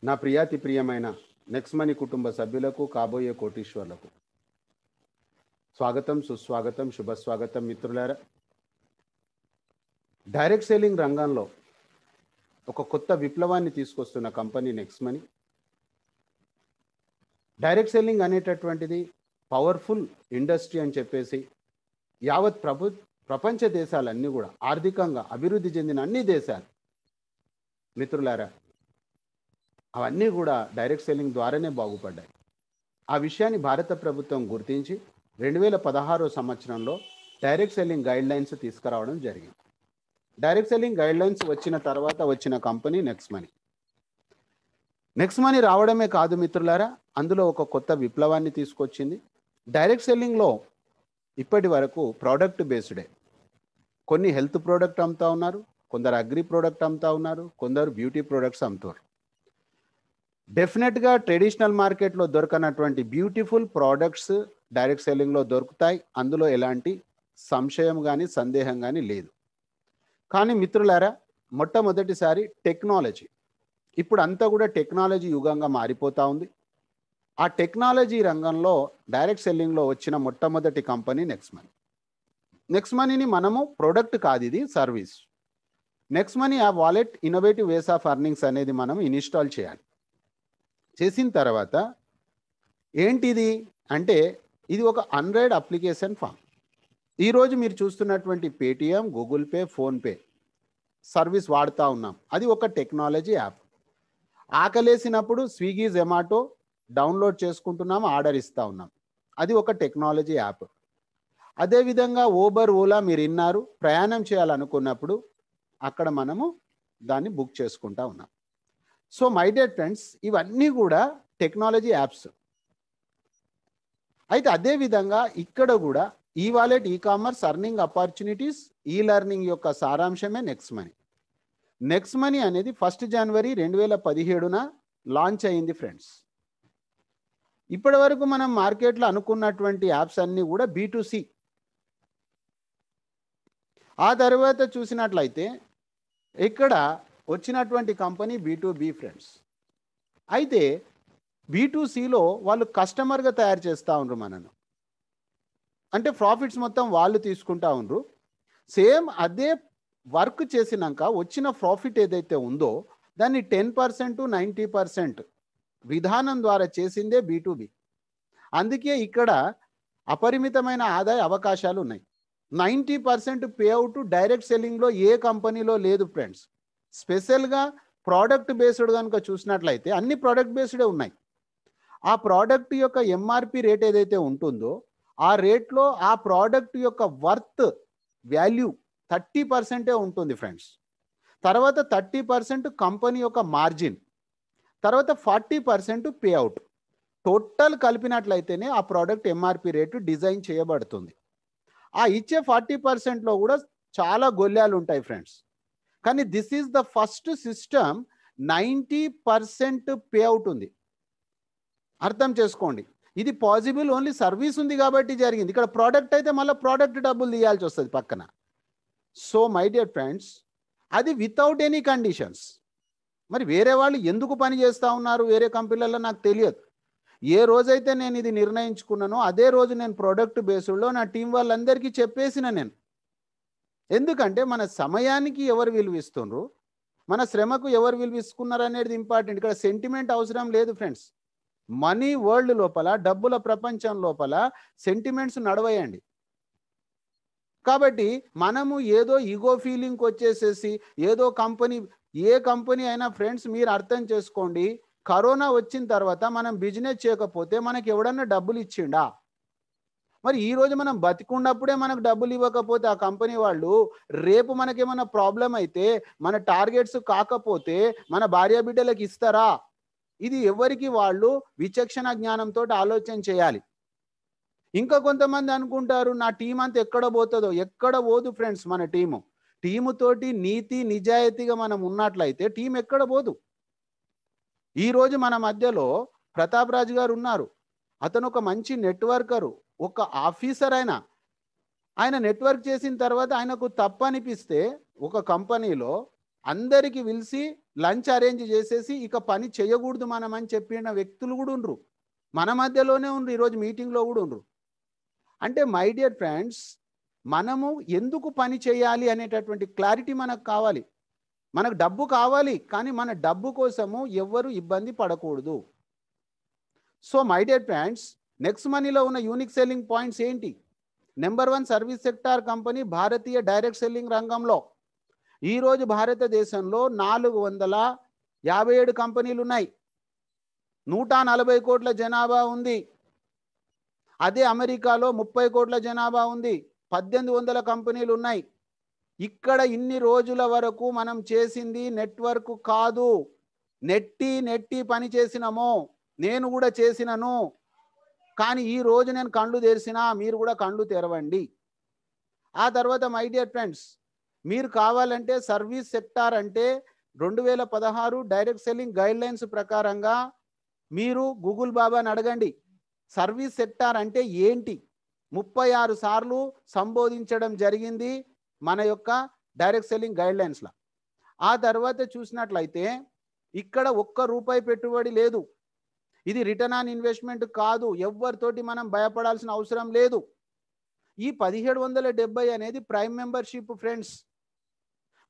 నా ప్రియాతి ప్రియమైన next money కుటుంబ సభ్యులకు కాబోయే కోటీశ్వర్లకు స్వాగతం, సుస్వాగతం, శుభస్వాగతం. మిత్రులారా, డైరెక్ట్ సెల్లింగ్ రంగంలో ఒక కొత్త విప్లవాన్ని తీసుకొస్తున్న company next money. Direct selling అనేటటువంటిది పవర్ఫుల్ ఇండస్ట్రీ అని చెప్పేసి యావత్ ప్రపంచ దేశాలన్నీ కూడా ఆర్థికంగా అభివృద్ధి చెందిన అన్ని దేశాలు మిత్రులారా అవన్నీ కూడా డైరెక్ట్ సెల్లింగ్ ద్వారానే బాగుపడ్డాయి. ఆ విషయాన్ని భారత ప్రభుత్వం గుర్తించి 2016 సంవత్సరంలో డైరెక్ట్ సెల్లింగ్ గైడ్లైన్స్ తీసుకురావడం జరిగింది. డైరెక్ట్ సెల్లింగ్ గైడ్లైన్స్ వచ్చిన తర్వాత వచ్చిన company next money. Next money రావడమే కాదు మిత్రులారా, అందులో ఒక కొత్త విప్లవాన్ని తీసుకొచ్చింది. డైరెక్ట్ సెల్లింగ్లో ఇప్పటి వరకు ప్రోడక్ట్ బేస్డే, కొన్ని హెల్త్ ప్రోడక్ట్ అమ్ముతా ఉన్నారు, కొందరు అగ్రి ప్రోడక్ట్ అమ్ముతా ఉన్నారు, కొందరు బ్యూటీ ప్రోడక్ట్స్ అమ్ముతారు. డెఫినెట్గా ట్రెడిషనల్ మార్కెట్లో దొరకనటువంటి బ్యూటిఫుల్ ప్రోడక్ట్స్ డైరెక్ట్ సెల్లింగ్లో దొరుకుతాయి. అందులో ఎలాంటి సంశయం కానీ సందేహం కానీ లేదు. కానీ మిత్రులారా, మొట్టమొదటిసారి టెక్నాలజీ, ఇప్పుడు అంతా కూడా టెక్నాలజీ యుగంగా మారిపోతూ ఉంది. ఆ టెక్నాలజీ రంగంలో డైరెక్ట్ సెల్లింగ్లో వచ్చిన మొట్టమొదటి కంపెనీ నెక్స్ట్ మనీ. నెక్స్ట్ మనీని మనము ప్రోడక్ట్ కాదు, ఇది సర్వీస్. నెక్స్ట్ మనీ ఆ wallet innovative ways of earnings అనేది మనం ఇన్స్టాల్ చేయాలి. చేసిన తర్వాత ఏంటిది అంటే ఇది ఒక ఆండ్రాయిడ్ అప్లికేషన్ ఫామ్. ఈరోజు మీరు చూస్తున్నటువంటి Paytm, Google Pay, PhonePe service వాడుతూ ఉన్నాం. అది ఒక టెక్నాలజీ యాప్. ఆకలేసినప్పుడు స్విగ్గీ, జొమాటో డౌన్లోడ్ చేసుకుంటున్నాం, ఆర్డర్ ఇస్తూ ఉన్నాం. అది ఒక టెక్నాలజీ యాప్. అదేవిధంగా ఊబర్, ఓలా మీరు విన్నారు, ప్రయాణం చేయాలనుకున్నప్పుడు అక్కడ మనము దాన్ని బుక్ చేసుకుంటా ఉన్నాం. సో మై డియర్ ఫ్రెండ్స్, ఇవన్నీ కూడా టెక్నాలజీ యాప్స్. అయితే అదేవిధంగా ఇక్కడ కూడా ఈ wallet, e commerce, earning opportunities, ఈ లెర్నింగ్ యొక్క సారాంశమే నెక్స్ట్ మనీ. నెక్స్ట్ మనీ అనేది 1 జనవరి 2017 లాంచ్ అయింది ఫ్రెండ్స్. ఇప్పటి వరకు మనం మార్కెట్లో అనుకున్నటువంటి యాప్స్ అన్నీ కూడా B2C. ఆ తర్వాత చూసినట్లయితే ఇక్కడ వచ్చినటువంటి కంపెనీ B2B ఫ్రెండ్స్. అయితే B2Cలో వాళ్ళు కస్టమర్గా తయారు చేస్తూ ఉండరు మనను, అంటే ప్రాఫిట్స్ మొత్తం వాళ్ళు తీసుకుంటా ఉండరు. సేమ్ అదే వర్క్ చేసినాక వచ్చిన ప్రాఫిట్ ఏదైతే ఉందో దాన్ని 10% 90% విధానం ద్వారా చేసిందే B2B. అందుకే ఇక్కడ అపరిమితమైన ఆదాయ అవకాశాలు ఉన్నాయి. 90% పే అవుట్ డైరెక్ట్ సెల్లింగ్లో ఏ కంపెనీలో లేదు ఫ్రెండ్స్. స్పెషల్గా ప్రోడక్ట్ బేస్డ్ కనుక చూసినట్లయితే అన్ని ప్రోడక్ట్ బేస్డే ఉన్నాయి. ఆ ప్రోడక్ట్ యొక్క ఎంఆర్పి రేట్ ఏదైతే ఉంటుందో ఆ రేట్లో ఆ ప్రోడక్ట్ యొక్క వర్త్ వాల్యూ 30% ఉంటుంది ఫ్రెండ్స్. తర్వాత 30% కంపెనీ యొక్క మార్జిన్, తర్వాత 40% పే అవుట్. టోటల్ కలిపినట్లయితేనే ఆ ప్రోడక్ట్ ఎంఆర్పి రేటు డిజైన్ చేయబడుతుంది. ఆ ఇచ్చే 40%లో కూడా చాలా గొల్లాలు ఉంటాయి ఫ్రెండ్స్. కానీ this is the first system 90% pay out ఉంది. అర్థం చేసుకోండి, ఇది పాసిబుల్ ఓన్లీ సర్వీస్ ఉంది కాబట్టి జరిగింది. ఇక్కడ ప్రోడక్ట్ అయితే మళ్ళీ ప్రోడక్ట్ డబ్బులు తీయాల్సి వస్తుంది పక్కన. సో మై డియర్ ఫ్రెండ్స్, అది వితౌట్ ఎనీ కండిషన్స్. మరి వేరే వాళ్ళు ఎందుకు పని చేస్తూ ఉన్నారు వేరే కంపెనీలలో నాకు తెలియదు. ఏ రోజైతే నేను ఇది నిర్ణయించుకున్నానో అదే రోజు నేను ప్రోడక్ట్ బేస్డ్లో నా టీం వాళ్ళందరికీ చెప్పేసిన నేను. ఎందుకంటే మన సమయానికి ఎవరు విలువిస్తున్నారు, మన శ్రమకు ఎవరు విలువిస్తున్నారు అనేది ఇంపార్టెంట్. ఇక్కడ సెంటిమెంట్ అవసరం లేదు ఫ్రెండ్స్. మనీ వరల్డ్ లోపల, డబ్బుల ప్రపంచం లోపల సెంటిమెంట్స్ నడవయండి. కాబట్టి మనము ఏదో ఈగో ఫీలింగ్కి వచ్చేసేసి ఏదో కంపెనీ, ఏ కంపెనీ అయినా ఫ్రెండ్స్ మీరు అర్థం చేసుకోండి, కరోనా వచ్చిన తర్వాత మనం బిజినెస్ చేయకపోతే మనకి ఎవడన్నా డబ్బులు ఇచ్చిండా? మరి ఈరోజు మనం బతికున్నప్పుడే మనకు డబ్బులు ఇవ్వకపోతే ఆ కంపెనీ వాళ్ళు రేపు మనకేమైనా ప్రాబ్లం అయితే, మన టార్గెట్స్ కాకపోతే మన భార్య బిడ్డలకు ఇస్తారా? ఇది ఎవరికి వాళ్ళు విచక్షణ జ్ఞానంతో ఆలోచన చేయాలి. ఇంకా కొంతమంది అనుకుంటారు నా టీం అంతా ఎక్కడ పోతుందో. ఎక్కడ పోదు ఫ్రెండ్స్. మన టీముతోటి నీతి నిజాయితీగా మనం ఉన్నట్లయితే టీం ఎక్కడ పోదు. ఈరోజు మన మధ్యలో ప్రతాప్ రాజు గారు ఉన్నారు. అతను ఒక మంచి నెట్వర్కరు, ఒక ఆఫీసర్. ఆయన నెట్వర్క్ చేసిన తర్వాత ఆయనకు తప్పు అనిపిస్తే ఒక కంపెనీలో అందరికి పిలిచి లంచ్ అరేంజ్ చేసేసి ఇక పని చేయకూడదు మనం అని చెప్పిన వ్యక్తులు కూడా ఉండ్రు. మన మధ్యలోనే ఉండ్రు, ఈరోజు మీటింగ్లో కూడా ఉండ్రు. అంటే మై డియర్ ఫ్రెండ్స్, మనము ఎందుకు పని చేయాలి అనేటటువంటి క్లారిటీ మనకు కావాలి. మనకు డబ్బు కావాలి, కానీ మన డబ్బు కోసము ఎవ్వరు ఇబ్బంది పడకూడదు. So my dear friends, next మనీలో ఉన్న యూనిక్ సెల్లింగ్ పాయింట్స్ ఏంటి? నెంబర్ 1 సర్వీస్ సెక్టార్ కంపెనీ భారతీయ డైరెక్ట్ సెల్లింగ్ రంగంలో. ఈరోజు భారతదేశంలో 457 కంపెనీలు ఉన్నాయి. 140 కోట్ల జనాభా ఉంది. అదే అమెరికాలో 30 కోట్ల జనాభా ఉంది. 1800 కంపెనీలు ఉన్నాయి. ఇక్కడ ఇన్ని రోజుల వరకు మనం చేసింది నెట్వర్క్ కాదు, నెట్టి పని చేసినాము. నేను కూడా చేసినను. కానీ ఈ రోజు నేను కళ్ళు తెరిసినా, మీరు కూడా కళ్ళు తెరవండి. ఆ తర్వాత మై డియర్ ఫ్రెండ్స్, మీరు కావాలంటే సర్వీస్ సెక్టార్ అంటే 2016 డైరెక్ట్ సెల్లింగ్ గైడ్లైన్స్ ప్రకారంగా మీరు గూగుల్ బాబాని అడగండి, సర్వీస్ సెక్టార్ అంటే ఏంటి. 36 సార్లు సంబోధించడం జరిగింది మన యొక్క డైరెక్ట్ సెల్లింగ్ గైడ్లైన్స్లో. ఆ తర్వాత చూసినట్లయితే ఇక్కడ ₹1 పెట్టుబడి లేదు. ఇది రిటర్న్ ఆన్ ఇన్వెస్ట్మెంట్ కాదు. ఎవరితోటి మనం భయపడాల్సిన అవసరం లేదు. ఈ 1770 అనేది prime membership friends.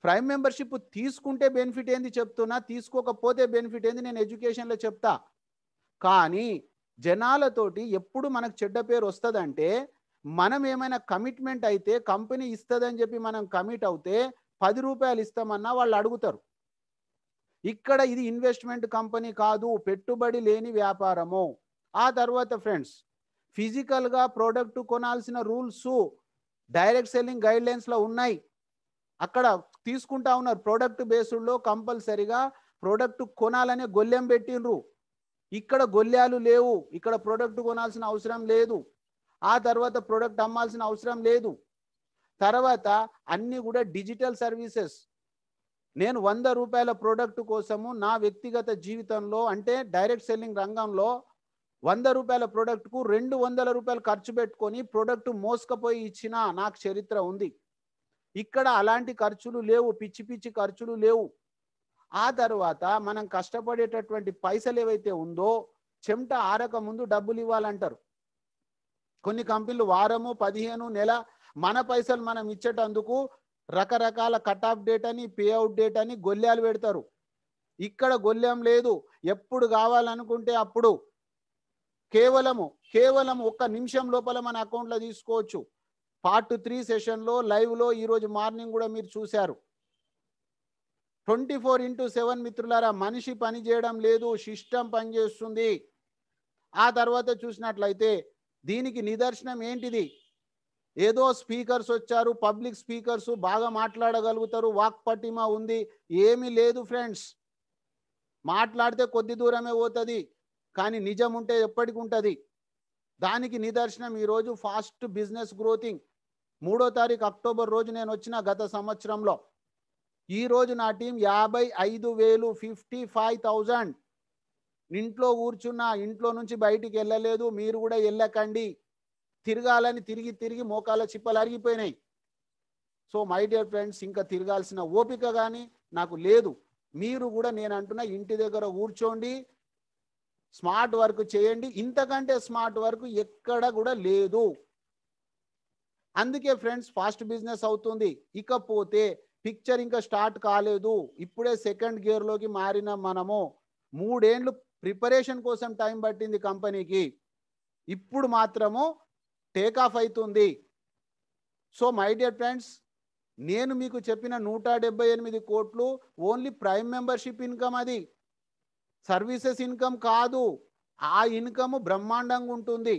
Prime membership తీసుకుంటే బెనిఫిట్ ఏంది చెప్తున్నా, తీసుకోకపోతే బెనిఫిట్ ఏంది నేను ఎడ్యుకేషన్లో చెప్తా. కానీ జనాలతోటి ఎప్పుడు మనకు చెడ్డ పేరు వస్తుందంటే, మనం ఏమైనా కమిట్మెంట్ అయితే కంపెనీ ఇస్తుందని చెప్పి మనం కమిట్ అవుతే ₹10 ఇస్తామన్నా వాళ్ళు అడుగుతారు. ఇక్కడ ఇది ఇన్వెస్ట్మెంట్ కంపెనీ కాదు, పెట్టుబడి లేని వ్యాపారము. ఆ తర్వాత ఫ్రెండ్స్, ఫిజికల్గా ప్రోడక్ట్ కొనాల్సిన రూల్స్ డైరెక్ట్ సెల్లింగ్ గైడ్లైన్స్లో ఉన్నాయి. అక్కడ తీసుకుంటా ఉన్నారు. ప్రోడక్ట్ బేస్డ్లో కంపల్సరీగా ప్రోడక్ట్ కొనాలనే గొల్లెం పెట్టిండ్రు. ఇక్కడ గొల్లాలు లేవు. ఇక్కడ ప్రోడక్ట్ కొనాల్సిన అవసరం లేదు. ఆ తర్వాత ప్రోడక్ట్ అమ్మాల్సిన అవసరం లేదు. తర్వాత అన్నీ కూడా డిజిటల్ సర్వీసెస్. నేను ₹100 ప్రోడక్ట్ కోసము నా వ్యక్తిగత జీవితంలో అంటే డైరెక్ట్ సెల్లింగ్ రంగంలో ₹100 ప్రోడక్ట్కు ₹200 ఖర్చు పెట్టుకొని ప్రోడక్ట్ మోసుకపోయి ఇచ్చిన నాకు చరిత్ర ఉంది. ఇక్కడ అలాంటి ఖర్చులు లేవు, పిచ్చి పిచ్చి ఖర్చులు లేవు. ఆ తర్వాత మనం కష్టపడేటటువంటి పైసలు ఏవైతే ఉందో చెమట ఆరక ముందు డబ్బులు ఇవ్వాలంటారు. కొన్ని కంపెనీలు వారము 15 నెల మన పైసలు మనం ఇచ్చేటందుకు రకరకాల కట్ ఆఫ్ డేట్ అని, పే అవుట్ డేట్ అని గొల్లాలు పెడతారు. ఇక్కడ గొల్లెం లేదు. ఎప్పుడు కావాలనుకుంటే అప్పుడు కేవలం 1 నిమిషం లోపల మన అకౌంట్లో తీసుకోవచ్చు. పార్ట్ 3 సెషన్లో లైవ్లో ఈరోజు మార్నింగ్ కూడా మీరు చూశారు. 24/7 మిత్రులారా, మనిషి పని చేయడం లేదు, సిస్టమ్ పనిచేస్తుంది. ఆ తర్వాత చూసినట్లయితే దీనికి నిదర్శనం ఏంటిది? ఏదో స్పీకర్స్ వచ్చారు, పబ్లిక్ స్పీకర్స్ బాగా మాట్లాడగలుగుతారు, వాక్పటిమ ఉంది. ఏమీ లేదు ఫ్రెండ్స్. మాట్లాడితే కొద్ది దూరమే పోతుంది, కానీ నిజం ఉంటే ఎప్పటికి ఉంటుంది. దానికి నిదర్శనం ఈరోజు ఫాస్ట్ బిజినెస్ గ్రోతింగ్. 3వ తారీఖు అక్టోబర్ రోజు నేను వచ్చిన గత సంవత్సరంలో. ఈరోజు నా టీం 55,000 55,000 ఇంట్లో కూర్చున్నా, ఇంట్లో నుంచి బయటికి వెళ్ళలేదు. మీరు కూడా వెళ్ళకండి. తిరగాలని తిరిగి మోకాల చిప్పలు అరిగిపోయినాయి. సో మై డియర్ ఫ్రెండ్స్, ఇంకా తిరగాల్సిన ఓపిక కానీ నాకు లేదు. మీరు కూడా నేను అంటున్నా, ఇంటి దగ్గర కూర్చోండి, స్మార్ట్ వర్క్ చేయండి. ఇంతకంటే స్మార్ట్ వర్క్ ఎక్కడ కూడా లేదు. అందుకే ఫ్రెండ్స్ ఫాస్ట్ బిజినెస్ అవుతుంది. ఇకపోతే పిక్చర్ ఇంకా స్టార్ట్ కాలేదు. ఇప్పుడే సెకండ్ గేర్లోకి మారిన మనము 3 ఏళ్ళు ప్రిపరేషన్ కోసం టైం పట్టింది కంపెనీకి. ఇప్పుడు మాత్రము టేక్ ఆఫ్ అవుతుంది. సో మై డియర్ ఫ్రెండ్స్, నేను మీకు చెప్పిన 178 కోట్లు ఓన్లీ ప్రైమ్ మెంబర్షిప్ ఇన్కమ్. అది సర్వీసెస్ ఇన్కమ్ కాదు. ఆ ఇన్కమ్ బ్రహ్మాండంగా ఉంటుంది.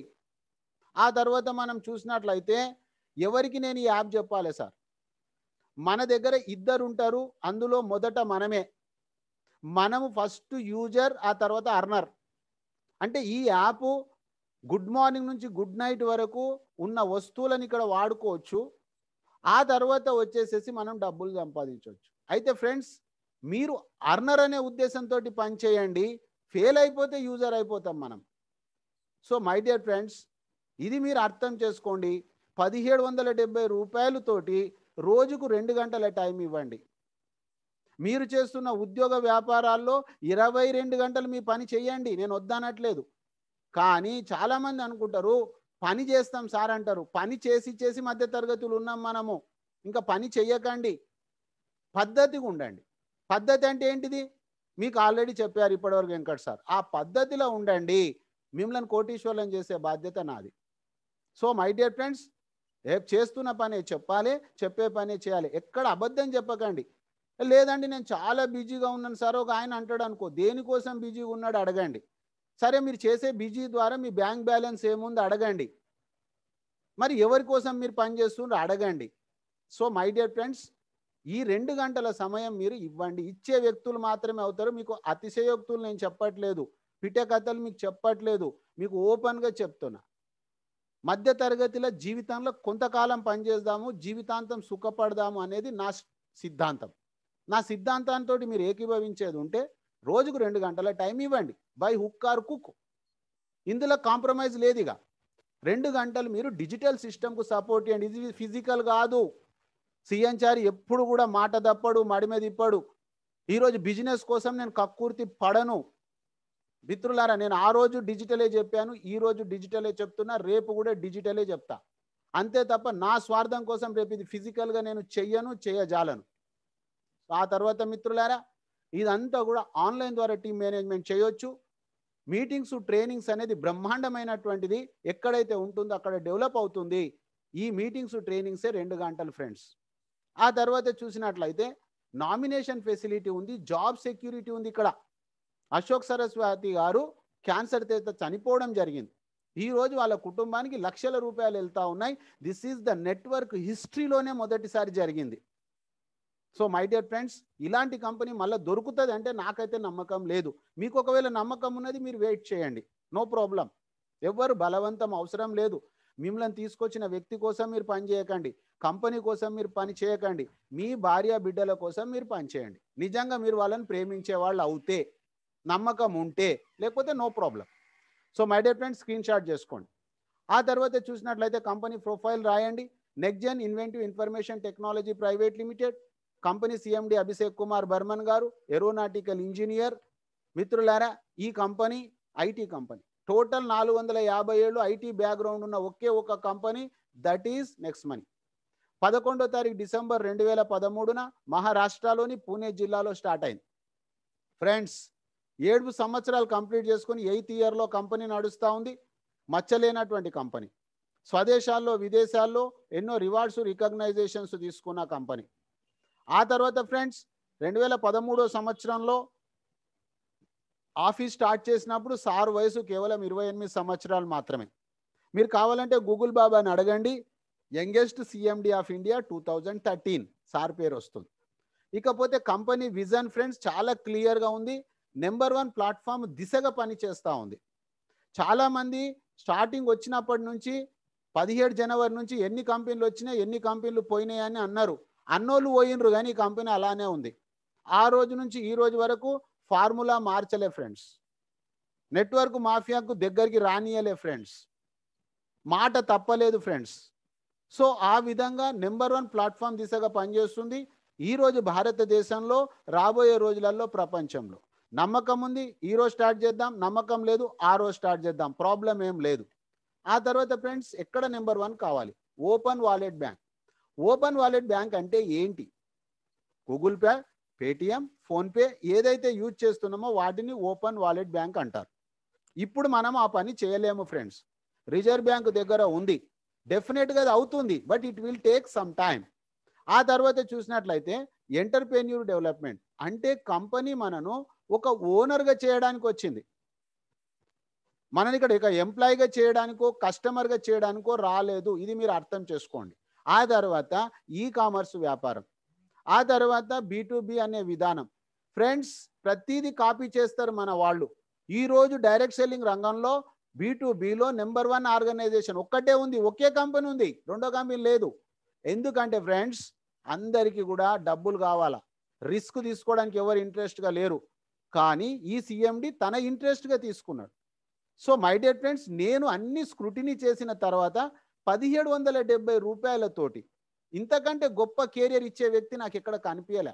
ఆ తర్వాత మనం చూసినట్లయితే ఎవరికి నేను ఈ యాప్ చెప్పాలి సార్? మన దగ్గర 2 ఉంటారు. అందులో మొదట మనము ఫస్ట్ యూజర్, ఆ తర్వాత అర్నర్. అంటే ఈ యాప్ గుడ్ మార్నింగ్ నుంచి గుడ్ నైట్ వరకు ఉన్న వస్తువులను ఇక్కడ వాడుకోవచ్చు. ఆ తర్వాత వచ్చేసేసి మనం డబ్బులు సంపాదించవచ్చు. అయితే ఫ్రెండ్స్, మీరు అర్నర్ అనే ఉద్దేశంతో పనిచేయండి. ఫెయిల్ అయిపోతే యూజర్ అయిపోతాం మనం. సో మై డియర్ ఫ్రెండ్స్, ఇది మీరు అర్థం చేసుకోండి. ₹1770 తోటి రోజుకు 2 గంటల టైం ఇవ్వండి. మీరు చేస్తున్న ఉద్యోగ వ్యాపారాల్లో 22 గంటలు మీ పని చేయండి, నేను వద్దనట్లేదు. కానీ చాలామంది అనుకుంటారు పని చేస్తాం సార్ అంటారు. పని చేసి చేసి మధ్య తరగతులు ఉన్నాం మనము. ఇంకా పని చెయ్యకండి. పద్ధతిగా ఉండండి. పద్ధతి అంటే ఏంటిది? మీకు ఆల్రెడీ చెప్పారు ఇప్పటివరకు వెంకట్ సార్. ఆ పద్ధతిలో ఉండండి. మిమ్మల్ని కోటీశ్వరులను చేసే బాధ్యత నాది. సో మై డియర్ ఫ్రెండ్స్, చేస్తున్న పనే చెప్పాలి, చెప్పే పనే చేయాలి. ఎక్కడ అబద్ధం చెప్పకండి. లేదండి నేను చాలా బిజీగా ఉన్నాను సార్ ఒక ఆయన అంటాడు అనుకో, దేనికోసం బిజీగా ఉన్నాడు అడగండి. సరే మీరు చేసే బిజీ ద్వారా మీ బ్యాంక్ బ్యాలెన్స్ ఏముందో అడగండి. మరి ఎవరి కోసం మీరు పని చేస్తుండ్రో అడగండి. సో మై డియర్ ఫ్రెండ్స్, ఈ 2 గంటల సమయం మీరు ఇవ్వండి. ఇచ్చే వ్యక్తులు మాత్రమే అవుతారు. మీకు అతిశయోక్తులు నేను చెప్పట్లేదు, పిట్ట కథలు మీకు చెప్పట్లేదు, మీకు ఓపెన్గా చెప్తున్నా. మధ్య తరగతిల జీవితంలో కొంతకాలం పనిచేద్దాము, జీవితాంతం సుఖపడదాము అనేది నా సిద్ధాంతం. నా సిద్ధాంతంతో మీరు ఏకీభవించేది ఉంటే రోజుకు 2 గంటల టైం ఇవ్వండి. By hook are cook. ఇందులో కాంప్రమైజ్ లేదు. ఇక 2 గంటలు మీరు డిజిటల్ సిస్టమ్కు సపోర్ట్ చేయండి. ఇది ఫిజికల్ కాదు. సిఎన్చారి ఎప్పుడు కూడా మాట తప్పడు, మడిమే తిప్పడు. ఈరోజు బిజినెస్ కోసం నేను కక్కుర్తి పడను. మిత్రులారా, నేను ఆ రోజు డిజిటలే చెప్పాను, ఈ రోజు డిజిటలే చెప్తున్నా, రేపు కూడా డిజిటలే చెప్తా. అంతే తప్ప నా స్వార్థం కోసం రేపు ఇది ఫిజికల్గా నేను చెయ్యను, చేయజాలను. ఆ తర్వాత మిత్రులారా, ఇదంతా కూడా ఆన్లైన్ ద్వారా టీమ్ మేనేజ్మెంట్ చేయొచ్చు. మీటింగ్స్, ట్రైనింగ్స్ అనేది బ్రహ్మాండమైనటువంటిది. ఎక్కడైతే ఉంటుందో అక్కడ డెవలప్ అవుతుంది. ఈ మీటింగ్స్, ట్రైనింగ్సే 2 గంటలు ఫ్రెండ్స్. ఆ తర్వాత చూసినట్లయితే నామినేషన్ ఫెసిలిటీ ఉంది, జాబ్ సెక్యూరిటీ ఉంది. ఇక్కడ అశోక్ సరస్వతి గారు క్యాన్సర్ చేత చనిపోవడం జరిగింది. ఈరోజు వాళ్ళ కుటుంబానికి లక్షల రూపాయలు వెళ్తూ ఉన్నాయి. దిస్ ఈజ్ ద నెట్వర్క్ హిస్టరీలోనే మొదటిసారి జరిగింది. సో మై డియర్ ఫ్రెండ్స్, ఇలాంటి కంపెనీ మళ్ళీ దొరుకుతుంది అంటే నాకైతే నమ్మకం లేదు. మీకు ఒకవేళ నమ్మకం ఉన్నది మీరు వెయిట్ చేయండి, నో ప్రాబ్లం. ఎవ్వరు బలవంతం అవసరం లేదు. మిమ్మల్ని తీసుకొచ్చిన వ్యక్తి కోసం మీరు పని చేయకండి, కంపెనీ కోసం మీరు పని చేయకండి, మీ భార్య బిడ్డల కోసం మీరు పని చేయండి. నిజంగా మీరు వాళ్ళని ప్రేమించే వాళ్ళు అవుతే, నమ్మకం ఉంటే, లేకపోతే no problem. So my dear friends, screenshot చేసుకోండి. ఆ తర్వాత చూసినట్లయితే కంపెనీ ప్రొఫైల్ రాయండి. Nexgen inventive information technology private limited, company CMD Abhishek Kumar Barman garu, aeronautical engineer. మిత్రులారా, ఈ company IT company. Total 457 IT background ఉన్న ఒకే ఒక company, that is next money. 11వ తారీఖు డిసెంబర్ 2013 మహారాష్ట్రలోని పూణే జిల్లాలో స్టార్ట్ అయింది. ఫ్రెండ్స్, 7 సంవత్సరాలు కంప్లీట్ చేసుకుని 8th ఇయర్లో కంపెనీ నడుస్తూ ఉంది. మచ్చలేనటువంటి కంపెనీ. స్వదేశాల్లో, విదేశాల్లో ఎన్నో రివార్డ్స్, రికగ్నైజేషన్స్ తీసుకున్న కంపెనీ. ఆ తర్వాత ఫ్రెండ్స్, 2013వ సంవత్సరంలో ఆఫీస్ స్టార్ట్ చేసినప్పుడు సార్ వయసు కేవలం 28 సంవత్సరాలు మాత్రమే. మీరు కావాలంటే గూగుల్ బాబాని అడగండి, youngest CMD of India 2013 sir పేరు వస్తుంది. ఇకపోతే కంపెనీ విజన్ ఫ్రెండ్స్ చాలా క్లియర్గా ఉంది. నెంబర్ 1 ప్లాట్ఫామ్ దిశగా పని చేస్తూ ఉంది. చాలామంది స్టార్టింగ్ వచ్చినప్పటి నుంచి 17 జనవరి నుంచి ఎన్ని కంపెనీలు వచ్చినాయి, ఎన్ని కంపెనీలు పోయినాయి అని అన్నారు. అన్నోళ్ళు పోయినరు, కానీ ఈ కంపెనీ అలానే ఉంది. ఆ రోజు నుంచి ఈ రోజు వరకు ఫార్ములా మార్చలే ఫ్రెండ్స్. నెట్వర్క్ మాఫియాకు దగ్గరికి రానియలే ఫ్రెండ్స్. మాట తప్పలేదు ఫ్రెండ్స్. సో ఆ విధంగా నెంబర్ 1 ప్లాట్ఫామ్ దిశగా పనిచేస్తుంది. ఈరోజు భారతదేశంలో, రాబోయే రోజులలో ప్రపంచంలో. నమ్మకం ఉంది, ఈరోజు స్టార్ట్ చేద్దాం, నమ్మకం లేదు ఆ రోజు స్టార్ట్ చేద్దాం, ప్రాబ్లం ఏం లేదు. ఆ తర్వాత ఫ్రెండ్స్, ఎక్కడ నెంబర్ 1 కావాలి? Open wallet bank. Open wallet bank అంటే ఏంటి? గూగుల్ పే, పేటిఎం, ఫోన్పే ఏదైతే యూజ్ చేస్తున్నామో వాటిని ఓపెన్ వాలెట్ బ్యాంక్ అంటారు. ఇప్పుడు మనం ఆ పని చేయలేము ఫ్రెండ్స్. రిజర్వ్ బ్యాంక్ దగ్గర ఉంది, డెఫినెట్గా అది అవుతుంది, but it will take some time. ఆ తర్వాత చూసినట్లయితే ఎంటర్ప్రెన్యూర్ డెవలప్మెంట్ అంటే కంపెనీ మనను ఒక ఓనర్గా చేయడానికి వచ్చింది. మనని ఇక్కడ ఇక ఎంప్లాయీగా చేయడానికో, కస్టమర్గా చేయడానికో రాలేదు. ఇది మీరు అర్థం చేసుకోండి. ఆ తర్వాత ఈ కామర్స్ వ్యాపారం, ఆ తర్వాత B2B అనే విధానం. ఫ్రెండ్స్, ప్రతిదీ కాపీ చేస్తారు మన వాళ్ళు. ఈరోజు డైరెక్ట్ సెల్లింగ్ రంగంలో B2Bలో నెంబర్ 1 ఆర్గనైజేషన్ ఒక్కటే ఉంది, ఒకే కంపెనీ ఉంది, రెండో కంపెనీ లేదు. ఎందుకంటే ఫ్రెండ్స్, అందరికీ కూడా డబ్బులు కావాలా, రిస్క్ తీసుకోవడానికి ఎవరు ఇంట్రెస్ట్గా లేరు. కానీ ఈ సిఎండి తన ఇంట్రెస్ట్గా తీసుకున్నాడు. సో మై డియర్ ఫ్రెండ్స్, నేను అన్ని స్క్రూటినీ చేసిన తర్వాత 1770 రూపాయలతోటి ఇంతకంటే గొప్ప కెరియర్ ఇచ్చే వ్యక్తి నాకు ఎక్కడ కనిపించలే.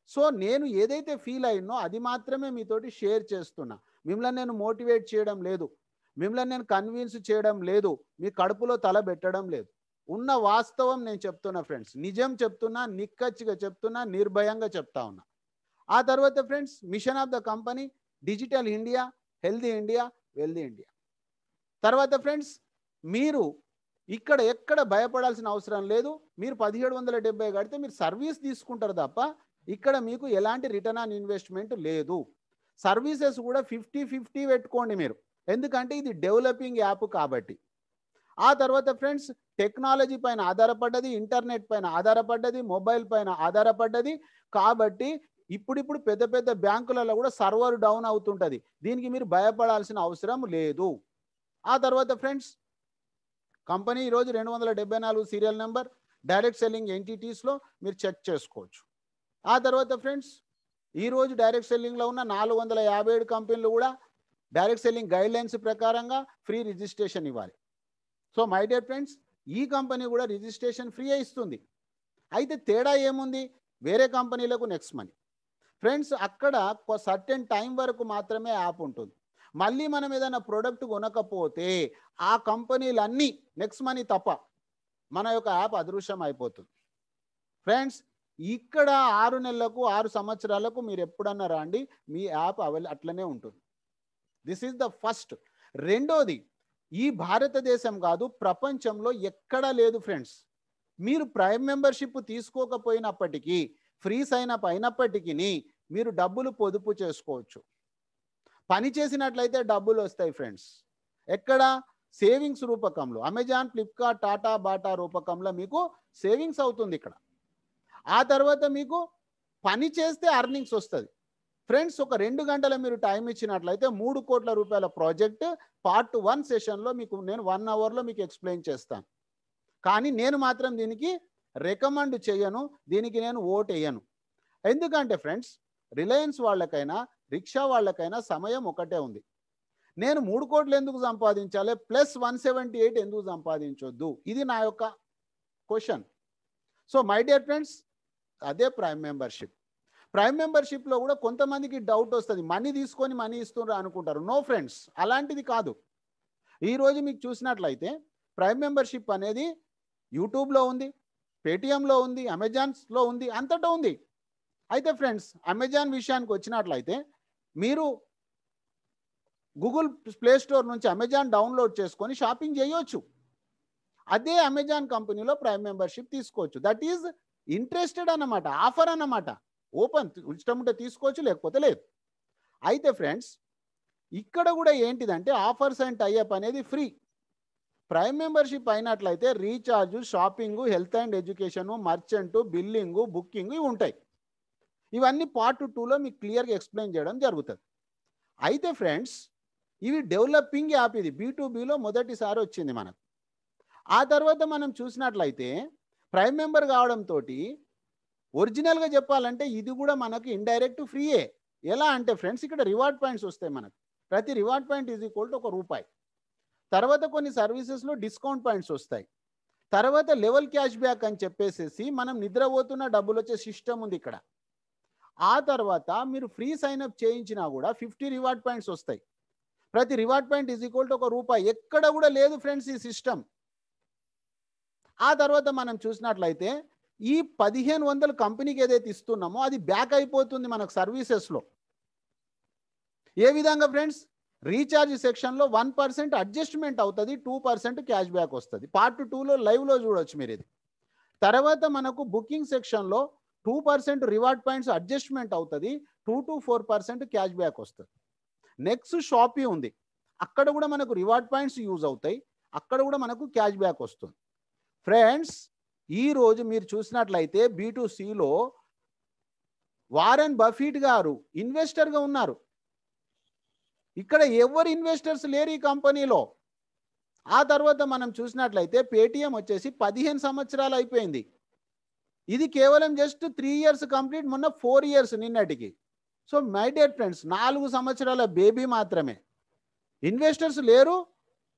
సో నేను ఏదైతే ఫీల్ అయినో అది మాత్రమే మీతోటి షేర్ చేస్తున్నా. మిమ్మల్ని నేను మోటివేట్ చేయడం లేదు, మిమ్మల్ని నేను కన్విన్స్ చేయడం లేదు, మీ కడుపులో తల పెట్టడం లేదు. ఉన్న వాస్తవం నేను చెప్తున్నా ఫ్రెండ్స్, నిజం చెప్తున్నా, నిక్కచ్చిగా చెప్తున్నా, నిర్భయంగా చెప్తా ఉన్నా. ఆ తర్వాత friends, machine of the company digital India, healthy India, wealthy India. తర్వాత ఫ్రెండ్స్, మీరు ఇక్కడ ఎక్కడ భయపడాల్సిన అవసరం లేదు. మీరు 1770 కడితే మీరు సర్వీస్ తీసుకుంటారు తప్ప ఇక్కడ మీకు ఎలాంటి రిటర్న్ ఆన్ ఇన్వెస్ట్మెంట్ లేదు. సర్వీసెస్ కూడా 50-50 పెట్టుకోండి మీరు, ఎందుకంటే ఇది డెవలపింగ్ యాప్ కాబట్టి. ఆ తర్వాత ఫ్రెండ్స్, టెక్నాలజీ పైన ఆధారపడ్డది, ఇంటర్నెట్ పైన ఆధారపడ్డది, మొబైల్ పైన ఆధారపడ్డది కాబట్టి ఇప్పుడిప్పుడు పెద్ద పెద్ద బ్యాంకులలో కూడా సర్వర్ డౌన్ అవుతుంటుంది. దీనికి మీరు భయపడాల్సిన అవసరం లేదు. ఆ తర్వాత ఫ్రెండ్స్, కంపెనీ ఈరోజు 274 సీరియల్ నెంబర్, డైరెక్ట్ సెల్లింగ్ ఎంటిటీస్లో మీరు చెక్ చేసుకోవచ్చు. ఆ తర్వాత ఫ్రెండ్స్, ఈరోజు డైరెక్ట్ సెల్లింగ్లో ఉన్న 457 కంపెనీలు కూడా డైరెక్ట్ సెల్లింగ్ గైడ్లైన్స్ ప్రకారంగా ఫ్రీ రిజిస్ట్రేషన్ ఇవ్వాలి. సో మై డియర్ ఫ్రెండ్స్, ఈ కంపెనీ కూడా రిజిస్ట్రేషన్ ఫ్రీ ఇస్తుంది. అయితే తేడా ఏముంది? వేరే కంపెనీలకు నెక్స్ట్ మనీ ఫ్రెండ్స్, అక్కడ సర్టెన్ టైం వరకు మాత్రమే యాప్ ఉంటుంది. మళ్ళీ మనం ఏదైనా ప్రోడక్ట్ కొనకపోతే ఆ కంపెనీలన్నీ నెక్స్ట్ మనీ తప్ప మన యొక్క యాప్ అదృశ్యం అయిపోతుంది. ఫ్రెండ్స్, ఇక్కడ 6 నెలలకు 6 సంవత్సరాలకు మీరు ఎప్పుడన్నా రండి, మీ యాప్ అట్లనే ఉంటుంది. This is the first. రెండోది, ఈ భారతదేశం కాదు ప్రపంచంలో ఎక్కడా లేదు ఫ్రెండ్స్. మీరు ప్రైమ్ మెంబర్షిప్ తీసుకోకపోయినప్పటికీ, ఫ్రీ సైన్ అప్ అయినప్పటికీ మీరు డబ్బులు పొదుపు చేసుకోవచ్చు. పని చేసినట్లయితే డబ్బులు వస్తాయి ఫ్రెండ్స్. ఎక్కడ? సేవింగ్స్ రూపకంలో, అమెజాన్, ఫ్లిప్కార్ట్, టాటా, బాటా రూపకంలో మీకు సేవింగ్స్ అవుతుంది ఇక్కడ. ఆ తర్వాత మీకు పని చేస్తే అర్నింగ్స్ వస్తుంది ఫ్రెండ్స్. ఒక 2 గంటల మీరు టైం ఇచ్చినట్లయితే 3 కోట్ల రూపాయల ప్రాజెక్ట్ పార్ట్ 1 సెషన్లో మీకు నేను 1 అవర్లో మీకు ఎక్స్ప్లెయిన్ చేస్తాను. కానీ నేను మాత్రం దీనికి రికమెండ్ చేయను, దీనికి నేను ఓట్ వేయను. ఎందుకంటే ఫ్రెండ్స్, రిలయన్స్ వాళ్ళకైనా రిక్షా వాళ్ళకైనా సమయం ఒకటే ఉంది. నేను 3 కోట్లు ఎందుకు సంపాదించాలి, ప్లస్ 178 ఎందుకు సంపాదించొద్దు? ఇది నా యొక్క question. So my dear friends, అదే ప్రైమ్ మెంబర్షిప్. ప్రైమ్ మెంబర్షిప్లో కూడా కొంతమందికి డౌట్ వస్తుంది, మనీ తీసుకొని మనీ ఇస్తున్నారు అనుకుంటారు. నో ఫ్రెండ్స్, అలాంటిది కాదు. ఈరోజు మీకు చూసినట్లయితే ప్రైమ్ మెంబర్షిప్ అనేది యూట్యూబ్లో ఉంది, పేటిఎంలో ఉంది, అమెజాన్స్లో ఉంది, అంతటా ఉంది. అయితే ఫ్రెండ్స్, అమెజాన్ విషయానికి వచ్చినట్లయితే మీరు గూగుల్ ప్లే స్టోర్ నుంచి అమెజాన్ డౌన్లోడ్ చేసుకొని షాపింగ్ చేయొచ్చు. అదే అమెజాన్ కంపెనీలో ప్రైమ్ మెంబర్షిప్ తీసుకోవచ్చు. దట్ ఈజ్ ఇంట్రెస్టెడ్ అన్నమాట, ఆఫర్ అన్నమాట. ఓపెన్, ఇష్టం ఉంటే తీసుకోవచ్చు, లేకపోతే లేదు. అయితే ఫ్రెండ్స్, ఇక్కడ కూడా ఏంటిదంటే ఆఫర్స్ అండ్ టైఅప్ అనేది ఫ్రీ. ప్రైమ్ మెంబర్షిప్ అయినట్లయితే recharge, shopping, health and education, merchant, billing, booking ఇవి ఉంటాయి. ఇవన్నీ పార్ట్ 2లో మీకు క్లియర్గా ఎక్స్ప్లెయిన్ చేయడం జరుగుతుంది. అయితే ఫ్రెండ్స్, ఇవి డెవలపింగ్ యాప్. ఇది B2Bలో మొదటిసారి వచ్చింది మనకు. ఆ తర్వాత మనం చూసినట్లయితే ప్రైమ్ మెంబర్ కావడంతో ఒరిజినల్గా చెప్పాలంటే ఇది కూడా మనకు ఇండైరెక్ట్ ఫ్రీయే. ఎలా అంటే ఫ్రెండ్స్, ఇక్కడ రివార్డ్ పాయింట్స్ వస్తాయి మనకు. ప్రతి reward point is equal to ₹1. తర్వాత కొన్ని సర్వీసెస్లో డిస్కౌంట్ పాయింట్స్ వస్తాయి. తర్వాత లెవెల్ క్యాష్ బ్యాక్ అని చెప్పేసి మనం నిద్రపోతున్న డబ్బులు వచ్చే సిస్టమ్ ఉంది ఇక్కడ. ఆ తర్వాత మీరు ఫ్రీ సైన్అప్ చేయించినా కూడా 50 రివార్డ్ పాయింట్స్ వస్తాయి. ప్రతి reward point is equal to ₹1. ఎక్కడ కూడా లేదు ఫ్రెండ్స్ ఈ సిస్టమ్. ఆ తర్వాత మనం చూసినట్లయితే ఈ 1500 కంపెనీకి ఏదైతే ఇస్తున్నామో అది బ్యాక్ అయిపోతుంది మనకు సర్వీసెస్లో. ఏ విధంగా ఫ్రెండ్స్? రీఛార్జ్ సెక్షన్లో 1% అడ్జస్ట్మెంట్ అవుతుంది, 2% క్యాష్ బ్యాక్ వస్తుంది. పార్ట్ 2లో లైవ్లో చూడవచ్చు మీరు ఇది. తర్వాత మనకు బుకింగ్ సెక్షన్లో 2% రివార్డ్ పాయింట్స్ అడ్జస్ట్మెంట్ అవుతుంది, 2-4% క్యాష్ బ్యాక్ వస్తుంది. నెక్స్ట్ షాపీ ఉంది, అక్కడ కూడా మనకు రివార్డ్ పాయింట్స్ యూజ్ అవుతాయి, అక్కడ కూడా మనకు క్యాష్ బ్యాక్ వస్తుంది. ఫ్రెండ్స్, ఈరోజు మీరు చూసినట్లయితే B2Cలో వారెన్ బఫీట్ గారు ఇన్వెస్టర్గా ఉన్నారు. ఇక్కడ ఎవరు ఇన్వెస్టర్స్ లేరు ఈ కంపెనీలో. ఆ తర్వాత మనం చూసినట్లయితే పేటిఎం వచ్చేసి 15 సంవత్సరాలు అయిపోయింది. ఇది కేవలం జస్ట్ 3 ఇయర్స్ కంప్లీట్, మొన్న 4 ఇయర్స్ నిన్నటికి. సో మై డియర్ ఫ్రెండ్స్, 4 సంవత్సరాల బేబీ మాత్రమే. ఇన్వెస్టర్స్ లేరు,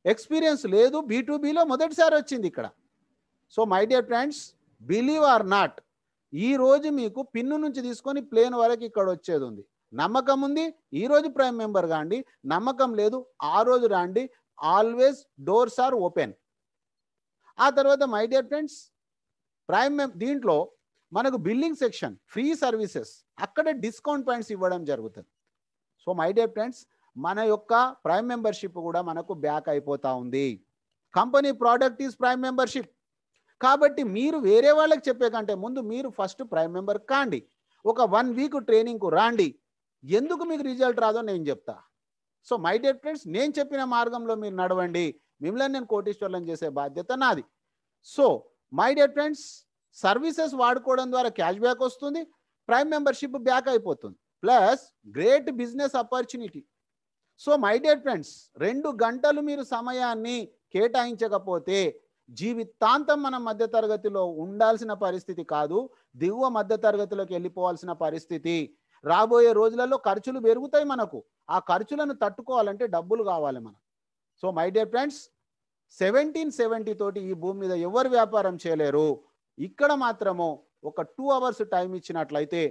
ఎక్స్పీరియన్స్ లేదు. B2Bలో మొదటిసారి వచ్చింది ఇక్కడ. So my dear friends, believe are not, ఈ రోజు మీకు పిన్ను నుంచి తీసుకొని ప్లేన్ వరకు ఇక్కడ వచ్చేది ఉంది. నమ్మకం ఉంది, ఈ రోజు ప్రైమ్ మెంబర్ కాండి. నమ్మకం లేదు, ఆ రోజు రాండి. Always doors are open. ఆ తర్వాత మై డియర్ ఫ్రెండ్స్, దీంట్లో మనకు బిల్లింగ్ సెక్షన్, ఫ్రీ సర్వీసెస్, అక్కడ డిస్కౌంట్ పాయింట్స్ ఇవ్వడం జరుగుతుంది. సో మై డియర్ ఫ్రెండ్స్, మన యొక్క ప్రైమ్ మెంబర్షిప్ కూడా మనకు బ్యాక్ అయిపోతా ఉంది. Company product is prime membership. కాబట్టి మీరు వేరే వాళ్ళకి చెప్పే కంటే ముందు మీరు ఫస్ట్ ప్రైమ్ మెంబర్ కాండి. ఒక 1 వీక్ ట్రైనింగ్కు రాండి. ఎందుకు మీకు రిజల్ట్ రాదో నేను చెప్తా. సో మై డియర్ ఫ్రెండ్స్, నేను చెప్పిన మార్గంలో మీరు నడవండి. మిమ్మల్ని నేను కోటీశ్వర్లను చేసే బాధ్యత నాది. So my dear friends, services వాడుకోవడం ద్వారా క్యాష్ బ్యాక్ వస్తుంది, ప్రైమ్ మెంబర్షిప్ బ్యాక్ అయిపోతుంది, plus great business opportunity. So my dear friends, 2 గంటలు మీరు సమయాన్ని కేటాయించకపోతే జీవితాంతం మనం మధ్యతరగతిలో ఉండాల్సిన పరిస్థితి కాదు, దిగువ మధ్యతరగతిలోకి వెళ్ళిపోవాల్సిన పరిస్థితి. రాబోయే రోజులలో ఖర్చులు పెరుగుతాయి మనకు. ఆ ఖర్చులను తట్టుకోవాలంటే డబ్బులు కావాలి మనకు. సో మై డియర్ ఫ్రెండ్స్, 1770 తోటి ఈ భూమి మీద ఎవరు వ్యాపారం చేయలేరు. ఇక్కడ మాత్రము ఒక 2 అవర్స్ టైం ఇచ్చినట్లయితే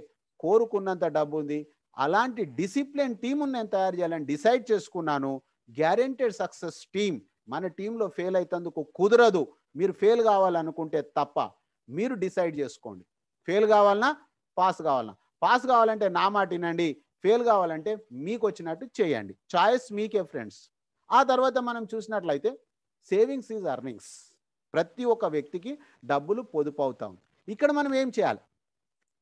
కోరుకున్నంత డబ్బు ఉంది. అలాంటి డిసిప్లిన్ టీమును నేను తయారు చేయాలని డిసైడ్ చేసుకున్నాను. Guaranteed success team. మన టీంలో ఫెయిల్ అయితందుకు కుదరదు. మీరు ఫెయిల్ కావాలనుకుంటే తప్ప. మీరు డిసైడ్ చేసుకోండి, ఫెయిల్ కావాలన్నా పాస్ కావాలన్నా. పాస్ కావాలంటే నా మాట వినండి, ఫెయిల్ కావాలంటే మీకు వచ్చినట్టు చేయండి. చాయిస్ మీకే ఫ్రెండ్స్. ఆ తర్వాత మనం చూసినట్లయితే సేవింగ్స్ ఈజ్ అర్నింగ్స్. ప్రతి ఒక్క వ్యక్తికి డబ్బులు పొదుపు అవుతాం. ఇక్కడ మనం ఏం చేయాలి?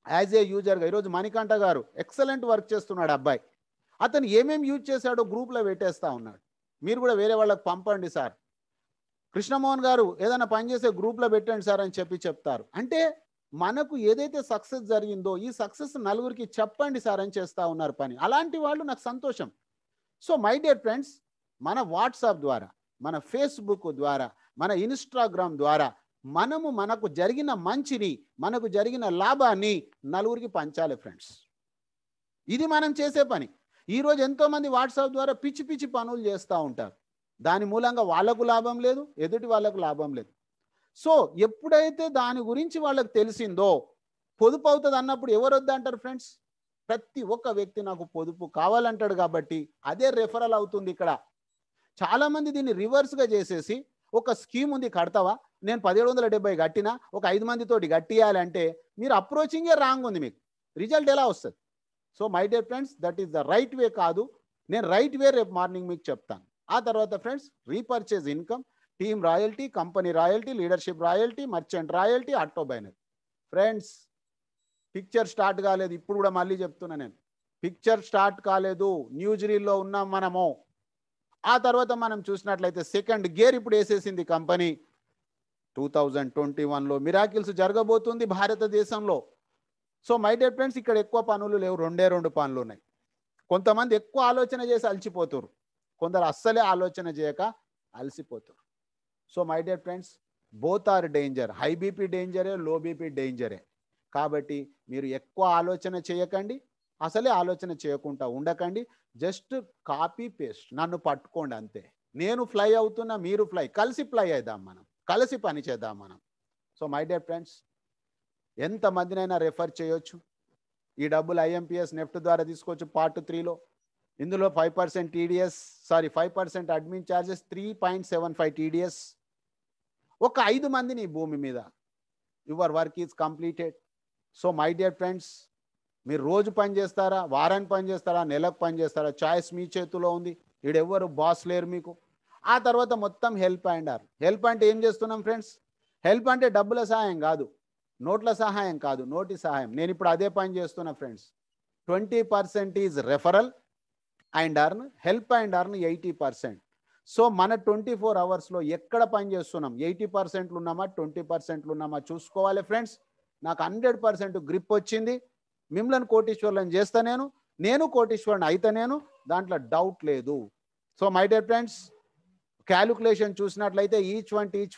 యాజ్ ఏ యూజర్గా ఈరోజు మణికంఠ గారు ఎక్సలెంట్ వర్క్ చేస్తున్నాడు అబ్బాయి. అతను ఏమేమి యూజ్ చేశాడో గ్రూప్లో పెట్టేస్తూ ఉన్నాడు. మీరు కూడా వేరే వాళ్ళకి పంపండి సార్. కృష్ణమోహన్ గారు ఏదైనా పని చేసే గ్రూప్లో పెట్టండి సార్ అని చెప్తారు. అంటే మనకు ఏదైతే సక్సెస్ జరిగిందో ఈ సక్సెస్ నలుగురికి చెప్పండి సార్ అని చేస్తూ ఉన్నారు పని. అలాంటి వాళ్ళు నాకు సంతోషం. సో మై డియర్ ఫ్రెండ్స్, మన వాట్సాప్ ద్వారా, మన ఫేస్బుక్ ద్వారా, మన ఇన్స్టాగ్రామ్ ద్వారా మనకు జరిగిన మంచిని, మనకు జరిగిన లాభాన్ని నలుగురికి పంచాలి ఫ్రెండ్స్. ఇది మనం చేసే పని. ఈరోజు ఎంతోమంది వాట్సాప్ ద్వారా పిచ్చి పిచ్చి పనులు చేస్తూ ఉంటారు. దాని మూలంగా వాళ్ళకు లాభం లేదు, ఎదుటి వాళ్ళకు లాభం లేదు. సో ఎప్పుడైతే దాని గురించి వాళ్ళకి తెలిసిందో, పొదుపు అవుతుంది అన్నప్పుడు ఎవరు వద్దంటారు ఫ్రెండ్స్? ప్రతి ఒక్క వ్యక్తి నాకు పొదుపు కావాలంటాడు. కాబట్టి అదే రెఫరల్ అవుతుంది. ఇక్కడ చాలామంది దీన్ని రివర్స్గా చేసేసి, ఒక స్కీమ్ ఉంది కడతావా, నేను 1770 కట్టినా ఒక 5 మందితోటి కట్టియాలంటే మీరు అప్రోచింగే రాంగ్ ఉంది. మీకు రిజల్ట్ ఎలా వస్తుంది? So my dear friends, that is the right way కాదు. నేను రైట్ వే రేపు మార్నింగ్ మీకు చెప్తాను. ఆ తర్వాత friends, repurchase income, team royalty, company royalty, leadership royalty, merchant royalty, auto binary. Friends, picture start కాలేదు. ఇప్పుడు కూడా మళ్ళీ చెప్తున్నా నేను, పిక్చర్ స్టార్ట్ కాలేదు. న్యూజిరీలో ఉన్నాం మనము. ఆ తర్వాత మనం చూసినట్లయితే సెకండ్ గేర్ ఇప్పుడు వేసేసింది కంపెనీ. 2021లో మిరాకిల్స్ జరగబోతుంది భారతదేశంలో. సో మై డియర్ ఫ్రెండ్స్, ఇక్కడ ఎక్కువ పనులు లేవు, 2 పనులు ఉన్నాయి. కొంతమంది ఎక్కువ ఆలోచన చేసి అలసిపోతారు, కొందరు అస్సలే ఆలోచన చేయక అలసిపోతారు. So my dear friends, both are danger. High BP డేంజరే, లో బీపీ డేంజరే. కాబట్టి మీరు ఎక్కువ ఆలోచన చేయకండి, అసలే ఆలోచన చేయకుండా ఉండకండి. జస్ట్ కాపీ పేస్ట్, నన్ను పట్టుకోండి అంతే. నేను ఫ్లై అవుతున్నా, మీరు ఫ్లై, కలిసి ఫ్లై అవుదాం మనం, కలిసి పని చేద్దాం మనం. సో మై డియర్ ఫ్రెండ్స్, ఎంతమందినైనా రెఫర్ చేయొచ్చు. ఈ డబ్బులు ఐఎంపిఎస్ నెఫ్ట్ ద్వారా తీసుకోవచ్చు. పార్ట్ 3లో ఇందులో 5% టీడీఎస్, 5% అడ్మిన్ ఛార్జెస్, 3.75 టీడీఎస్. ఒక 5 మందిని భూమి మీద, your work is completed. So my dear friends, మీరు రోజు పని చేస్తారా, వారానికి పని చేస్తారా, నెలకు పని చేస్తారా, చాయిస్ మీ చేతిలో ఉంది. ఈడెవ్వరు బాస్ లేరు మీకు. ఆ తర్వాత మొత్తం హెల్ప్ అండ్ ఆర్. హెల్ప్ అంటే ఏం చేస్తున్నాం ఫ్రెండ్స్? హెల్ప్ అంటే డబ్బుల సహాయం కాదు, నోట్ల సహాయం కాదు, నోటి సహాయం. నేను ఇప్పుడు అదే పని చేస్తున్నా friends. 20% is referral and earn, help and earn 80%. So మన 24 అవర్స్లో ఎక్కడ పని చేస్తున్నాం? 80%లు ఉన్నామా, 20%లు ఉన్నామా చూసుకోవాలి ఫ్రెండ్స్. నాకు 100% గ్రిప్ వచ్చింది. మిమ్మల్ని కోటీశ్వర్లను చేస్తా, నేను కోటీశ్వరుని అయితే, దాంట్లో డౌట్ లేదు. So my dear friends, calculation చూసినట్లయితే ఈచ్ వన్ టీచ్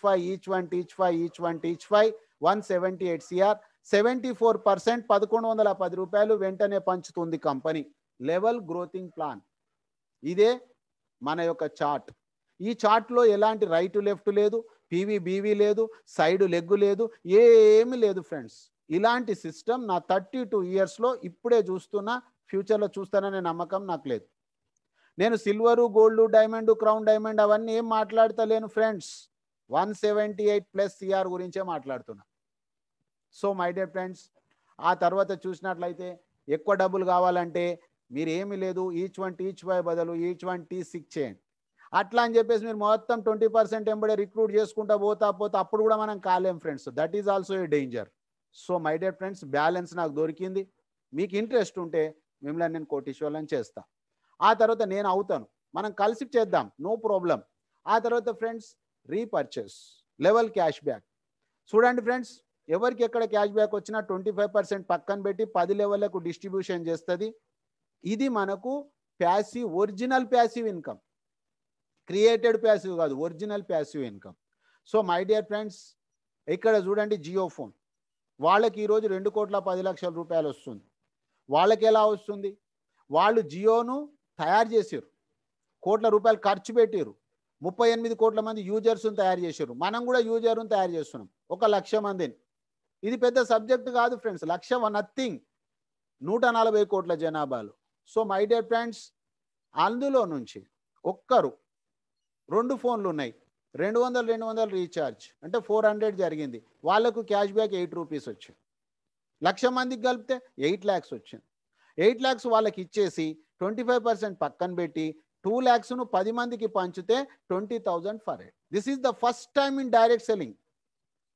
5 178 CR, 74%, 1110 రూపాయలు వెంటనే పంచుతుంది కంపెనీ. లెవెల్ గ్రోతింగ్ ప్లాన్. ఇదే మన యొక్క చార్ట్. ఈ చార్ట్లో ఎలాంటి రైట్ లెఫ్ట్ లేదు, పీవీ బీవీ లేదు, సైడ్ లెగ్ లేదు, ఏమీ లేదు ఫ్రెండ్స్. ఇలాంటి సిస్టమ్ నా 32 ఇయర్స్లో ఇప్పుడే చూస్తున్నా, ఫ్యూచర్లో చూస్తాననే నమ్మకం నాకు లేదు. నేను silver, gold, diamond, crown diamond అవన్నీ ఏం మాట్లాడతలేను ఫ్రెండ్స్. 178+ సిఆర్ గురించే మాట్లాడుతున్నా. సో మై డియర్ ఫ్రెండ్స్, ఆ తర్వాత చూసినట్లయితే ఎక్కువ డబ్బులు కావాలంటే మీరు ఏమీ లేదు, ఈచ్ వన్ టీచ్ బై బదులు ఈచ్ వన్ టీ సిక్ చేయండి. అట్లా అని చెప్పేసి మీరు మొత్తం 20% ఎంబడే రిక్రూట్ చేసుకుంటా పోతా అప్పుడు కూడా మనం కాలేం friends. That is also a danger. So my dear friends, balance నాకు దొరికింది. మీకు ఇంట్రెస్ట్ ఉంటే మిమ్మల్ని నేను కోటీశ్వర్లను చేస్తా. ఆ తర్వాత నేను అవుతాను, మనం కలిసి చేద్దాం, నో ప్రాబ్లం. ఆ తర్వాత friends, repurchase level cash back. చూడండి ఫ్రెండ్స్, ఎవరికి ఎక్కడ క్యాష్ బ్యాక్ వచ్చినా 25% పక్కన పెట్టి 10 లెవెల్లకు డిస్ట్రిబ్యూషన్ చేస్తుంది. ఇది మనకు passive, original passive income, created passive కాదు, original passive income. So my dear friends, ఇక్కడ చూడండి జియో ఫోన్, వాళ్ళకి ఈరోజు 2,10,00,000 రూపాయలు వస్తుంది. వాళ్ళకి ఎలా వస్తుంది? వాళ్ళు జియోను తయారు చేసారు, కోట్ల రూపాయలు ఖర్చు పెట్టారు, 38 కోట్ల మంది యూజర్స్ని తయారు చేశారు. మనం కూడా యూజర్ని తయారు చేస్తున్నాం, 1,00,000 మందిని. ఇది పెద్ద సబ్జెక్ట్ కాదు ఫ్రెండ్స్, 1,00,000 నథింగ్, 140 కోట్ల జనాభాలు. సో మై డియర్ ఫ్రెండ్స్, అందులో నుంచి ఒక్కరు 2 ఫోన్లు ఉన్నాయి, 200 రీఛార్జ్ అంటే 400 జరిగింది, వాళ్ళకు క్యాష్ బ్యాక్ 8 రూపీస్ వచ్చింది. 1,00,000 మందికి కలిపితే 8 lakhs వచ్చింది. 8 lakhs వాళ్ళకి ఇచ్చేసి 25% పక్కన పెట్టి 2 lakhsను 10 మందికి పంచితే 20,000 for eight. This is the first time in direct selling.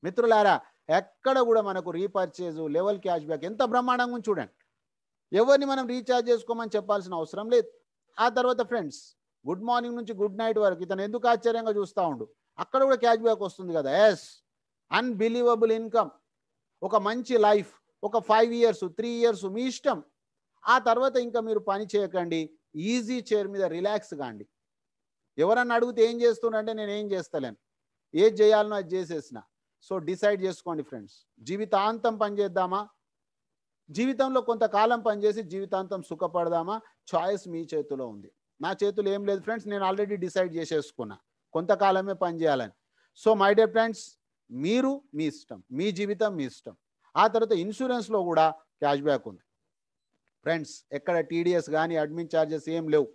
మిత్రులారా, ఎక్కడ కూడా మనకు రీపర్చేజ్, లెవెల్ క్యాష్ బ్యాక్ ఎంత బ్రహ్మాండంగా చూడండి. ఎవరిని మనం రీఛార్జ్ చేసుకోమని చెప్పాల్సిన అవసరం లేదు. ఆ తర్వాత ఫ్రెండ్స్, గుడ్ మార్నింగ్ నుంచి గుడ్ నైట్ వరకు ఇతను ఎందుకు ఆశ్చర్యంగా చూస్తూ ఉండు, అక్కడ కూడా క్యాష్ బ్యాక్ వస్తుంది కదా. ఎస్, అన్బిలీవబుల్ ఇన్కమ్, ఒక మంచి లైఫ్, ఒక 5 years 3 years మీ ఇష్టం. ఆ తర్వాత ఇంకా మీరు పని చేయకండి, ఈజీ చైర్ మీద రిలాక్స్ కాండి. ఎవరన్నా అడిగితే ఏం చేస్తున్నారంటే నేను ఏం చేస్తలేను, ఏది చేయాలనో అది చేసేసిన. సో డిసైడ్ చేసుకోండి ఫ్రెండ్స్, జీవితాంతం పనిచేద్దామా, జీవితంలో కొంతకాలం పనిచేసి జీవితాంతం సుఖపడదామా? చాయిస్ మీ చేతిలో ఉంది, నా చేతిలో ఏం లేదు ఫ్రెండ్స్. నేను ఆల్రెడీ డిసైడ్ చేసేసుకున్నా కొంతకాలమే పనిచేయాలని. సో మై డియర్ ఫ్రెండ్స్, మీరు మీ ఇష్టం, మీ జీవితం మీ ఇష్టం. ఆ తర్వాత ఇన్సూరెన్స్లో కూడా క్యాష్ బ్యాక్ ఉంది ఫ్రెండ్స్. ఎక్కడ టీడీఎస్ కానీ అడ్మిన్ ఛార్జెస్ ఏం లేవు,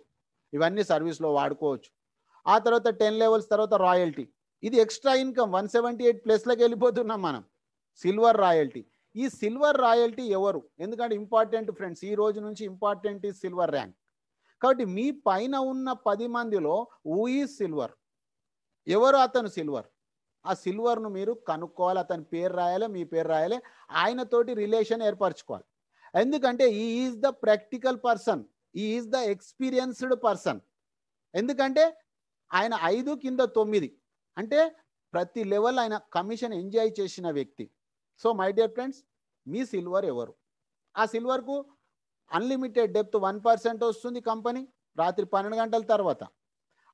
ఇవన్నీ సర్వీస్లో వాడుకోవచ్చు. ఆ తర్వాత 10 levels తర్వాత రాయల్టీ, ఇది ఎక్స్ట్రా ఇన్కమ్. 178+ వెళ్ళిపోతున్నాం మనం. సిల్వర్ రాయల్టీ, ఈ సిల్వర్ రాయల్టీ ఎవరు? ఎందుకంటే ఇంపార్టెంట్ ఫ్రెండ్స్, ఈ రోజు నుంచి ఇంపార్టెంట్ ఈ సిల్వర్ ర్యాంక్. కాబట్టి మీ పైన ఉన్న 10 మందిలో హూ ఈజ్ సిల్వర్, ఎవరు అతను సిల్వర్? ఆ సిల్వర్ను మీరు కనుక్కోవాలి, అతని పేరు రాయాలి, మీ పేరు రాయాలి, ఆయనతోటి రిలేషన్ ఏర్పరచుకోవాలి. ఎందుకంటే ఈ ఈజ్ ద ప్రాక్టికల్ పర్సన్, ఈ ఈజ్ ద ఎక్స్పీరియన్స్డ్ పర్సన్. ఎందుకంటే ఆయన 5 కింద 9 అంటే ప్రతి లెవెల్ ఆయన కమిషన్ ఎంజాయ్ చేసిన వ్యక్తి. So my dear friends, me silver ఎవరు? ఆ సిల్వర్కు అన్లిమిటెడ్ డెప్త్ 1% వస్తుంది కంపెనీ రాత్రి 12 గంటల తర్వాత.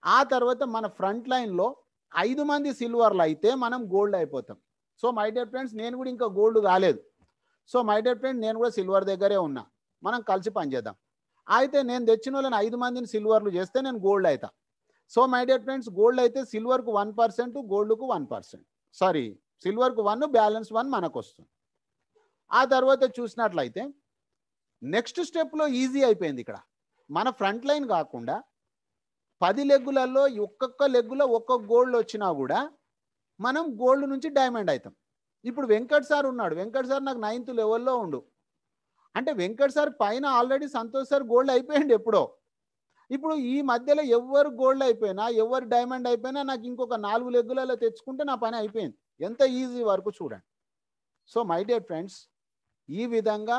ఆ తర్వాత మన ఫ్రంట్ లైన్లో 5 మంది సిల్వర్లు అయితే మనం గోల్డ్ అయిపోతాం. సో మై డియర్ ఫ్రెండ్స్, నేను కూడా ఇంకా గోల్డ్ కాలేదు. సో మై డియర్ ఫ్రెండ్, నేను కూడా సిల్వర్ దగ్గరే ఉన్నా, మనం కలిసి పనిచేద్దాం. అయితే నేను తెచ్చిన వాళ్ళని 5 మందిని సిల్వర్లు చేస్తే నేను గోల్డ్ అవుతా. So my dear friends, gold అయితే సిల్వర్కు 1%, గోల్డ్కు 1%, సారీ సిల్వర్కు 1, బ్యాలెన్స్ 1 మనకు వస్తుంది. ఆ తర్వాత చూసినట్లయితే నెక్స్ట్ స్టెప్లో ఈజీ అయిపోయింది. ఇక్కడ మన ఫ్రంట్ లైన్ కాకుండా 10 లెగ్గులలో ఒక్కొక్క లెగ్గులో ఒక్కొక్క గోల్డ్ వచ్చినా కూడా మనం గోల్డ్ నుంచి డైమండ్ అవుతాం. ఇప్పుడు వెంకట్ సార్ ఉన్నాడు, వెంకట్ సార్ నాకు 9th లెవెల్లో ఉండు అంటే వెంకట్ సార్ పైన ఆల్రెడీ సంతోష్ సార్ గోల్డ్ అయిపోయింది ఎప్పుడో. ఇప్పుడు ఈ మధ్యలో ఎవరు గోల్డ్ అయిపోయినా, ఎవరు డైమండ్ అయిపోయినా నాకు ఇంకొక 4 లెగ్గులలో తెచ్చుకుంటే నా పని అయిపోయింది. ఎంత ఈజీ వరకు చూడండి. సో మై డియర్ ఫ్రెండ్స్, ఈ విధంగా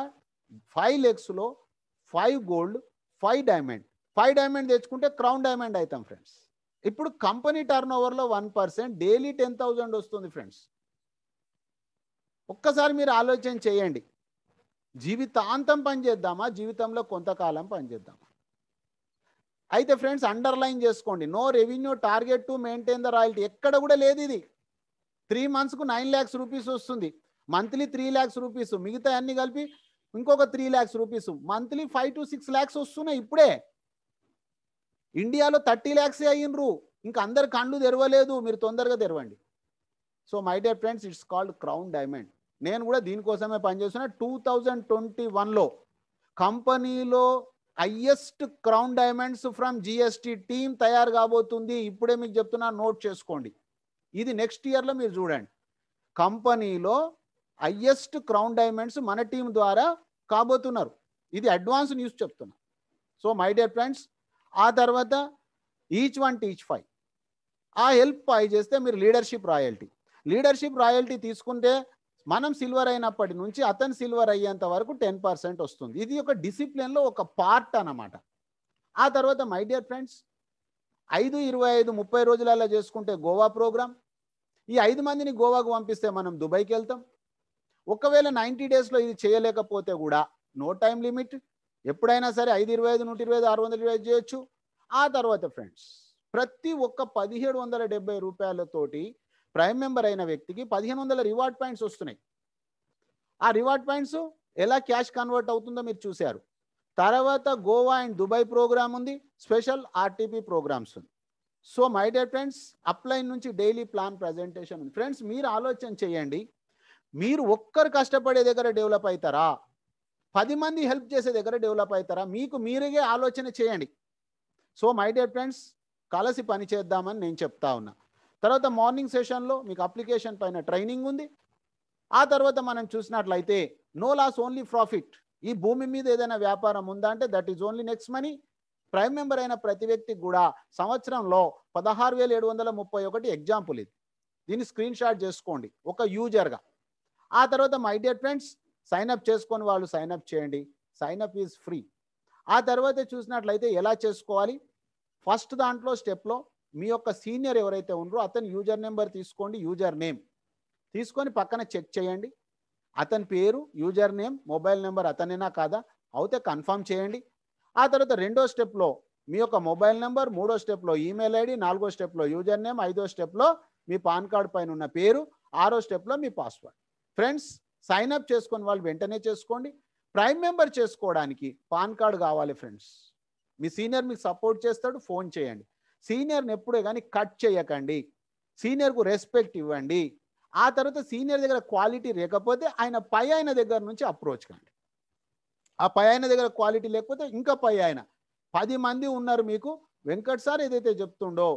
5 legsలో 5 gold 5 diamond, 5 diamond తెచ్చుకుంటే క్రౌన్ డైమండ్ అవుతాం ఫ్రెండ్స్. ఇప్పుడు కంపెనీ టర్న్ ఓవర్లో 1% డైలీ 10,000 వస్తుంది ఫ్రెండ్స్. ఒక్కసారి మీరు ఆలోచన చేయండి, జీవితాంతం పనిచేద్దామా, జీవితంలో కొంతకాలం పనిచేద్దామా? అయితే ఫ్రెండ్స్ అండర్లైన్ చేసుకోండి, no revenue target to maintain the royalty. ఎక్కడ కూడా లేదు ఇది. 3 monthsకు 9 lakhs రూపీస్ వస్తుంది, మంత్లీ 3 lakhs రూపీస్, మిగతా అన్ని కలిపి ఇంకొక 3 lakhs rupees, monthly 5 to 6 lakhs వస్తున్నాయి. ఇప్పుడే ఇండియాలో 30 lakhs అయ్యిండ్రు, ఇంకా అందరు కళ్ళు తెరవలేదు, మీరు తొందరగా తెరవండి. So my dear friends, it's called crown diamond. నేను కూడా దీనికోసమే పనిచేస్తున్నా. 2021లో కంపెనీలో highest crown diamonds from GST team తయారు కాబోతుంది. ఇప్పుడే మీకు చెప్తున్నా, నోట్ చేసుకోండి. ఇది నెక్స్ట్ ఇయర్లో మీరు చూడండి. కంపెనీలో హైయెస్ట్ క్రౌన్ డైమండ్స్ మన టీం ద్వారా కాబోతున్నారు. ఇది అడ్వాన్స్ న్యూస్ చెప్తున్నా. సో మై డియర్ ఫ్రెండ్స్, ఆ తర్వాత ఈచ్ వన్ టీచ్ 5 ఆ హెల్ప్ పై చేస్తే మీరు లీడర్షిప్ రాయల్టీ తీసుకుంటే మనం సిల్వర్ అయినప్పటి నుంచి అతను సిల్వర్ అయ్యేంత వరకు 10% వస్తుంది. ఇది ఒక డిసిప్లిన్లో ఒక పార్ట్ అన్నమాట. ఆ తర్వాత మై డియర్ ఫ్రెండ్స్, 5, 25, 30 రోజులలో చేసుకుంటే గోవా ప్రోగ్రామ్. ఈ 5 మందిని గోవాకు పంపిస్తే మనం దుబాయ్కి వెళ్తాం. ఒకవేళ 90 డేస్లో ఇది చేయలేకపోతే కూడా నో టైం లిమిట్, ఎప్పుడైనా సరే 5, 25, 125, 625 చేయొచ్చు. ఆ తర్వాత ఫ్రెండ్స్, ప్రతి ఒక్క 1770 రూపాయలతోటి ప్రైమ్ మెంబర్ అయిన వ్యక్తికి 1500 రివార్డ్ పాయింట్స్ వస్తున్నాయి. ఆ రివార్డ్ పాయింట్స్ ఎలా క్యాష్ కన్వర్ట్ అవుతుందో మీరు చూశారు. తర్వాత గోవా అండ్ దుబాయ్ ప్రోగ్రామ్ ఉంది, స్పెషల్ ఆర్టీపీ ప్రోగ్రామ్స్ ఉంది. So my dear friends, upline నుంచి డైలీ ప్లాన్ ప్రజెంటేషన్ ఉంది. ఫ్రెండ్స్, మీరు ఆలోచన చేయండి, మీరు ఒక్కరు కష్టపడే దగ్గర డెవలప్ అవుతారా, 10 మంది హెల్ప్ చేసే దగ్గర డెవలప్ అవుతారా? మీకు మీరే ఆలోచన చేయండి. సో మై డియర్ ఫ్రెండ్స్, కలిసి పని చేద్దామని నేను చెప్తా ఉన్నా. తర్వాత మార్నింగ్ సెషన్లో మీకు అప్లికేషన్ పైన ట్రైనింగ్ ఉంది. ఆ తర్వాత మనం చూసినట్లయితే నో లాస్ ఓన్లీ ప్రాఫిట్. ఈ భూమి మీద ఏదైనా వ్యాపారం ఉందా అంటే that is only next money. Prime member అయిన ప్రతి వ్యక్తికి కూడా సంవత్సరంలో 16,731 ఎగ్జాంపుల్ ఇది. దీన్ని స్క్రీన్ షాట్ చేసుకోండి ఒక యూజర్గా. ఆ తర్వాత మై డియర్ ఫ్రెండ్స్, సైన్అప్ చేసుకొని వాళ్ళు సైన్అప్ చేయండి. Sign-up is free. ఆ తర్వాత చూసినట్లయితే ఎలా చేసుకోవాలి, ఫస్ట్ దాంట్లో స్టెప్లో మీ యొక్క సీనియర్ ఎవరైతే ఉన్నారో అతని యూజర్ నెంబర్ తీసుకోండి, యూజర్ నేమ్ తీసుకొని పక్కన చెక్ చేయండి. అతని పేరు, యూజర్ నేమ్, మొబైల్ నెంబర్ అతనేనా కాదా అయితే కన్ఫర్మ్ చేయండి. ఆ తర్వాత రెండో స్టెప్లో మీ యొక్క మొబైల్ నెంబర్, మూడో స్టెప్లో ఈమెయిల్ ఐడి, నాలుగో స్టెప్లో యూజర్ నేమ్, ఐదో స్టెప్లో మీ పాన్ కార్డ్ పైన ఉన్న పేరు, ఆరో స్టెప్లో మీ పాస్వర్డ్. ఫ్రెండ్స్, సైన్అప్ చేసుకొని వాళ్ళు వెంటనే చేసుకోండి. ప్రైమ్ మెంబర్ చేసుకోవడానికి పాన్ కార్డ్ కావాలి ఫ్రెండ్స్. మీ సీనియర్ మీకు సపోర్ట్ చేస్తాడు, ఫోన్ చేయండి. సీనియర్ని ఎప్పుడే కానీ కట్ చేయకండి, సీనియర్కు రెస్పెక్ట్ ఇవ్వండి. ఆ తర్వాత సీనియర్ దగ్గర క్వాలిటీ లేకపోతే ఆయన దగ్గర నుంచి అప్రోచ్ కండి. ఆ ఆయన దగ్గర క్వాలిటీ లేకపోతే ఇంకా ఆయన 10 మంది ఉన్నారు మీకు. వెంకట్ సార్ ఏదైతే చెప్తుండో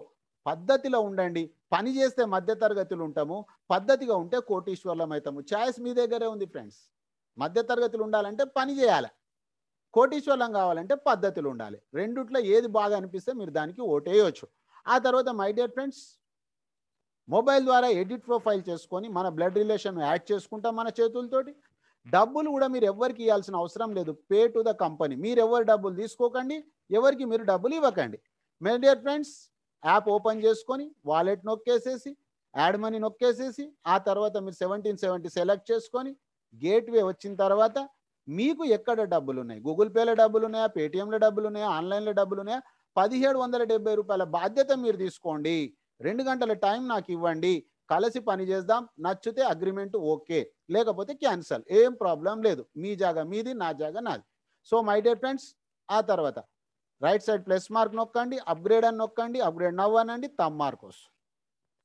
పద్ధతిలో ఉండండి. పని చేస్తే మధ్యతరగతులు ఉంటాము, పద్ధతిగా ఉంటే కోటీశ్వర్లం అవుతాము. ఛాయిస్ మీ దగ్గరే ఉంది ఫ్రెండ్స్. మధ్యతరగతులు ఉండాలంటే పని చేయాలి, కోటీశ్వర్లం కావాలంటే పద్ధతులు ఉండాలి. రెండిట్లో ఏది బాగా అనిపిస్తే మీరు దానికి ఓటేయవచ్చు. ఆ తర్వాత మై డియర్ ఫ్రెండ్స్, మొబైల్ ద్వారా ఎడిట్ ప్రొఫైల్ చేసుకొని మన బ్లడ్ రిలేషన్ యాడ్ చేసుకుంటాం మన చేతులతోటి. డబ్బులు కూడా మీరు ఎవరికి ఇవ్వాల్సిన అవసరం లేదు. Pay to the company. మీరు ఎవరు డబ్బులు తీసుకోకండి, ఎవరికి మీరు డబ్బులు ఇవ్వకండి. My dear friends, app open చేసుకొని వాలెట్ నొక్కేసేసి యాడ్ మనీ నొక్కేసేసి ఆ తర్వాత మీరు 1770 సెలెక్ట్ చేసుకొని గేట్వే వచ్చిన తర్వాత మీకు ఎక్కడ డబ్బులు ఉన్నాయి, గూగుల్ పేలో డబ్బులు ఉన్నాయా, పేటిఎంలో డబ్బులు ఉన్నాయా, ఆన్లైన్లో డబ్బులు ఉన్నాయా, 1770 రూపాయల బాధ్యత మీరు తీసుకోండి. 2 గంటల టైం నాకు ఇవ్వండి, కలిసి పని చేద్దాం. నచ్చితే అగ్రిమెంట్ ఓకే, లేకపోతే క్యాన్సల్, ఏం ప్రాబ్లం లేదు. మీ జాగా మీది, నా జాగా నాది. సో మై డియర్ ఫ్రెండ్స్, ఆ తర్వాత రైట్ సైడ్ ప్లస్ మార్క్ నొక్కండి, అప్గ్రేడ్ అని నొక్కండి, అప్గ్రేడ్ నవ్వు అనండి, తమ్ మార్క్ వస్తుంది.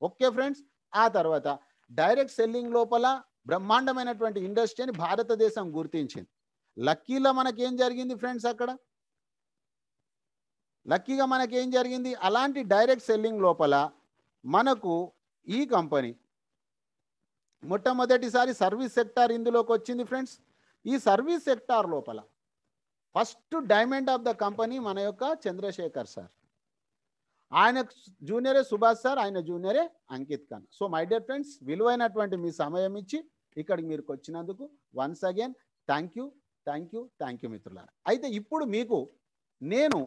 Okay friends. ఆ తర్వాత డైరెక్ట్ సెల్లింగ్ లోపల బ్రహ్మాండమైనటువంటి ఇండస్ట్రీ అని భారతదేశం గుర్తించింది. లక్కీలో మనకేం జరిగింది ఫ్రెండ్స్, అక్కడ లక్కీగా మనకేం జరిగింది, అలాంటి డైరెక్ట్ సెల్లింగ్ లోపల మనకు ఈ కంపెనీ మొట్టమొదటిసారి సర్వీస్ సెక్టార్ ఇందులోకి వచ్చింది ఫ్రెండ్స్. ఈ సర్వీస్ సెక్టార్ లోపల first diamond of the company మన యొక్క చంద్రశేఖర్ సార్. ఆయన జూనియరే సుభాష్ సార్, ఆయన జూనియరే Ankit Khan. So my dear friends, విలువైనటువంటి మీ సమయం ఇచ్చి ఇక్కడికి మీరు వచ్చినందుకు once again thank you, thank you, thank you మిత్రులారా. అయితే ఇప్పుడు మీకు నేను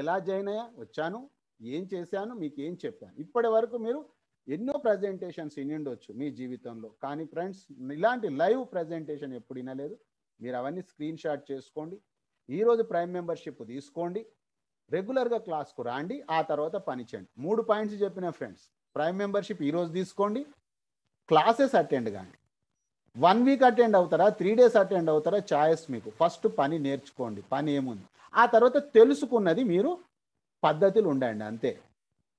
ఎలా జాయిన్ వచ్చాను, ఏం చేశాను, మీకు ఏం చెప్పాను. ఇప్పటి వరకు మీరు ఎన్నో ప్రజెంటేషన్స్ వినిండొచ్చు మీ జీవితంలో, కానీ ఫ్రెండ్స్ ఇలాంటి లైవ్ ప్రజెంటేషన్ ఎప్పుడు వినలేదు. మీరు అవన్నీ స్క్రీన్ షాట్ చేసుకోండి. ఈరోజు ప్రైమ్ మెంబర్షిప్ తీసుకోండి, రెగ్యులర్గా క్లాస్కు రాండి, ఆ తర్వాత పని చేయండి. 3 పాయింట్స్ చెప్పిన ఫ్రెండ్స్. ప్రైమ్ మెంబర్షిప్ ఈరోజు తీసుకోండి, క్లాసెస్ అటెండ్ కాండి. 1 వీక్ అటెండ్ అవుతారా, 3 డేస్ అటెండ్ అవుతారా, ఛాయిస్ మీకు. ఫస్ట్ పని నేర్చుకోండి, పని ఏముంది. ఆ తర్వాత తెలుసుకున్నది మీరు పద్ధతులు ఉండండి, అంతే.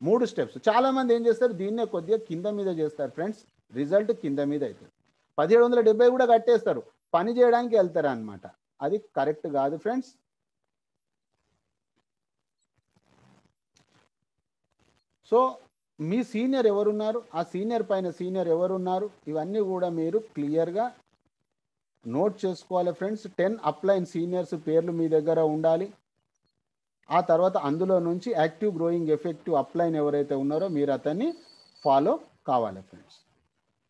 3 స్టెప్స్. చాలామంది ఏం చేస్తారు, దీన్నే కొద్దిగా కింద మీద చేస్తారు ఫ్రెండ్స్, రిజల్ట్ కింద మీద అవుతుంది. 1770 కూడా కట్టేస్తారు, పని చేయడానికి వెళ్తారు అనమాట. అది కరెక్ట్ కాదు ఫ్రెండ్స్. సో మీ సీనియర్ ఎవరున్నారు, ఆ సీనియర్ పైన సీనియర్ ఎవరున్నారు, ఇవన్నీ కూడా మీరు క్లియర్గా నోట్ చేసుకోవాలి ఫ్రెండ్స్. 10 అప్లైన్ సీనియర్స్ పేర్లు మీ దగ్గర ఉండాలి. ఆ తర్వాత అందులో నుంచి యాక్టివ్ గ్రోయింగ్ ఎఫెక్టివ్ అప్లైన్ ఎవరైతే ఉన్నారో మీరు అతన్ని ఫాలో కావాలి ఫ్రెండ్స్.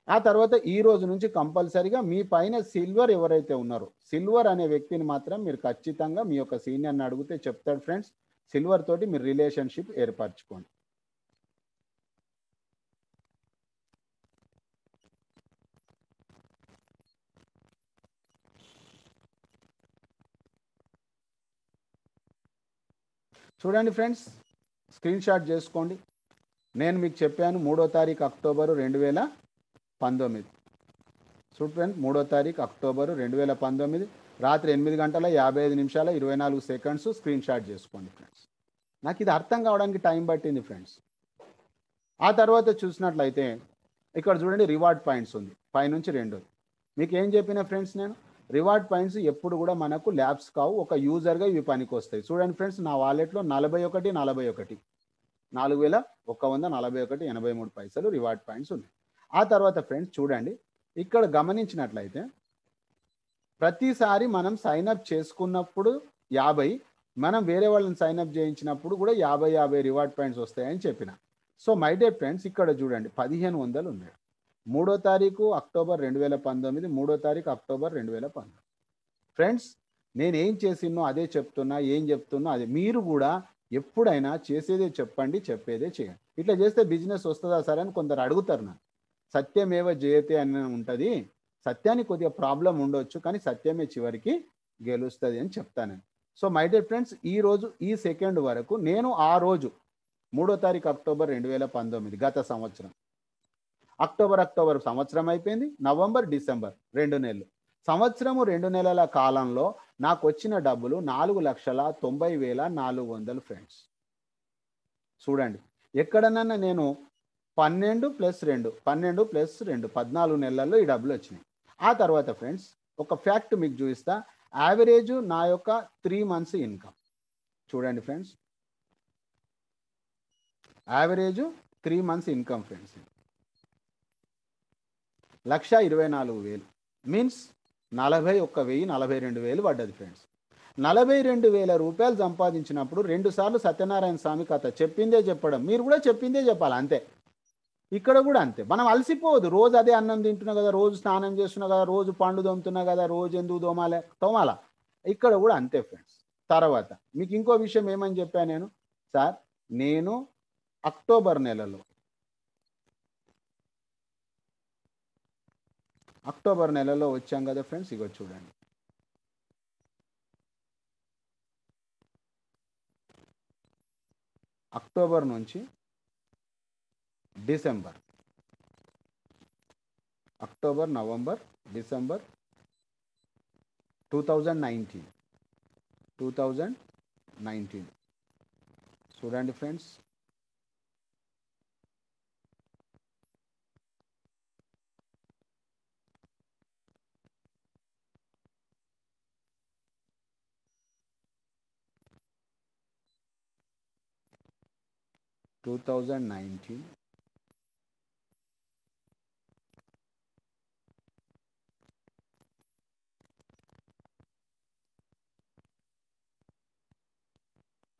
ఆ తర్వాత ఈ రోజు నుంచి కంపల్సరీగా మీ పైన సిల్వర్ ఎవరైతే ఉన్నారో, సిల్వర్ అనే వ్యక్తిని మాత్రం మీరు ఖచ్చితంగా మీ యొక్క సీనియర్ని అడిగితే చెప్తాడు ఫ్రెండ్స్. సిల్వర్ తోటి మీరు రిలేషన్షిప్ ఏర్పరచుకోండి. చూడండి ఫ్రెండ్స్, స్క్రీన్ షాట్ చేసుకోండి. నేను మీకు చెప్పాను 3వ తారీఖు అక్టోబరు 2019. చూడండి ఫ్రెండ్స్, 3వ తారీఖు అక్టోబరు 2019 రాత్రి 8:55:24 స్క్రీన్ షాట్ చేసుకోండి ఫ్రెండ్స్. నాకు ఇది అర్థం కావడానికి టైం పట్టింది ఫ్రెండ్స్. ఆ తర్వాత చూసినట్లయితే ఇక్కడ చూడండి రివార్డ్ పాయింట్స్ ఉంది, పైనుంచి 2. మీకు ఏం చెప్పిన ఫ్రెండ్స్, నేను రివార్డ్ పాయింట్స్ ఎప్పుడు కూడా మనకు ల్యాబ్స్ కావు, ఒక యూజర్గా ఇవి పనికి వస్తాయి. చూడండి ఫ్రెండ్స్, నా వాలెట్లో 41,41,41,141.83 రివార్డ్ పాయింట్స్ ఉన్నాయి. ఆ తర్వాత ఫ్రెండ్స్ చూడండి, ఇక్కడ గమనించినట్లయితే ప్రతిసారి మనం సైన్అప్ చేసుకున్నప్పుడు 50, మనం వేరే వాళ్ళని సైన్అప్ చేయించినప్పుడు కూడా 50 రివార్డ్ పాయింట్స్ వస్తాయని చెప్పిన. సో మై డియర్ ఫ్రెండ్స్, ఇక్కడ చూడండి 1500 ఉన్నాయి. 3వ తారీఖు అక్టోబర్ 2019, 3వ తారీఖు అక్టోబర్ 2019. ఫ్రెండ్స్, నేను ఏం చేసినో అదే చెప్తున్నా, ఏం చెప్తున్నా అదే. మీరు కూడా ఎప్పుడైనా చేసేదే చెప్పండి, చెప్పేదే చేయండి. ఇట్లా చేస్తే బిజినెస్ వస్తుందా సార్ అని కొందరు అడుగుతారు. నాకు సత్యమేవ జయతే అని ఉంటుంది. సత్యానికి కొద్దిగా ప్రాబ్లం ఉండొచ్చు, కానీ సత్యమే చివరికి గెలుస్తుంది అని చెప్తాను. సో మై డియర్ ఫ్రెండ్స్, ఈ రోజు ఈ సెకండ్ వరకు నేను ఆ రోజు 3వ తారీఖు అక్టోబర్ 2019 గత సంవత్సరం అక్టోబర్ సంవత్సరం అయిపోయింది. నవంబర్, డిసెంబర్ 2 నెలలు, సంవత్సరము 2 నెలల కాలంలో నాకు వచ్చిన డబ్బులు 4,90,400 ఫ్రెండ్స్. చూడండి, ఎక్కడనన్నా నేను 12 + 2 14 నెలల్లో ఈ డబ్బులు వచ్చినాయి. ఆ తర్వాత ఫ్రెండ్స్ ఒక ఫ్యాక్ట్ మీకు చూపిస్తా. యావరేజ్ నా యొక్క 3 మంత్స్ ఇన్కమ్ చూడండి friends. Average 3 months income friends 1,24,000 means 41,042 పడ్డది ఫ్రెండ్స్. 42,000 రూపాయలు సంపాదించినప్పుడు 2 సార్లు సత్యనారాయణ స్వామి కథ చెప్పిందే చెప్పడం, మీరు కూడా చెప్పిందే చెప్పాలి అంతే. ఇక్కడ కూడా అంతే, మనం అలసిపోవద్దు. రోజు అదే అన్నం తింటున్నా కదా, రోజు స్నానం చేస్తున్నా కదా, రోజు పండు తోముతున్నా కదా, రోజు ఎందుకు తోమాలా. ఇక్కడ కూడా అంతే ఫ్రెండ్స్. తర్వాత మీకు ఇంకో విషయం ఏమని చెప్పాను నేను, సార్ నేను అక్టోబర్ నెలలో వచ్చాం కదా ఫ్రెండ్స్. ఇగో చూడండి, అక్టోబర్ నుంచి డిసెంబర్, అక్టోబర్, నవంబర్, డిసెంబర్ 2019 చూడండి ఫ్రెండ్స్.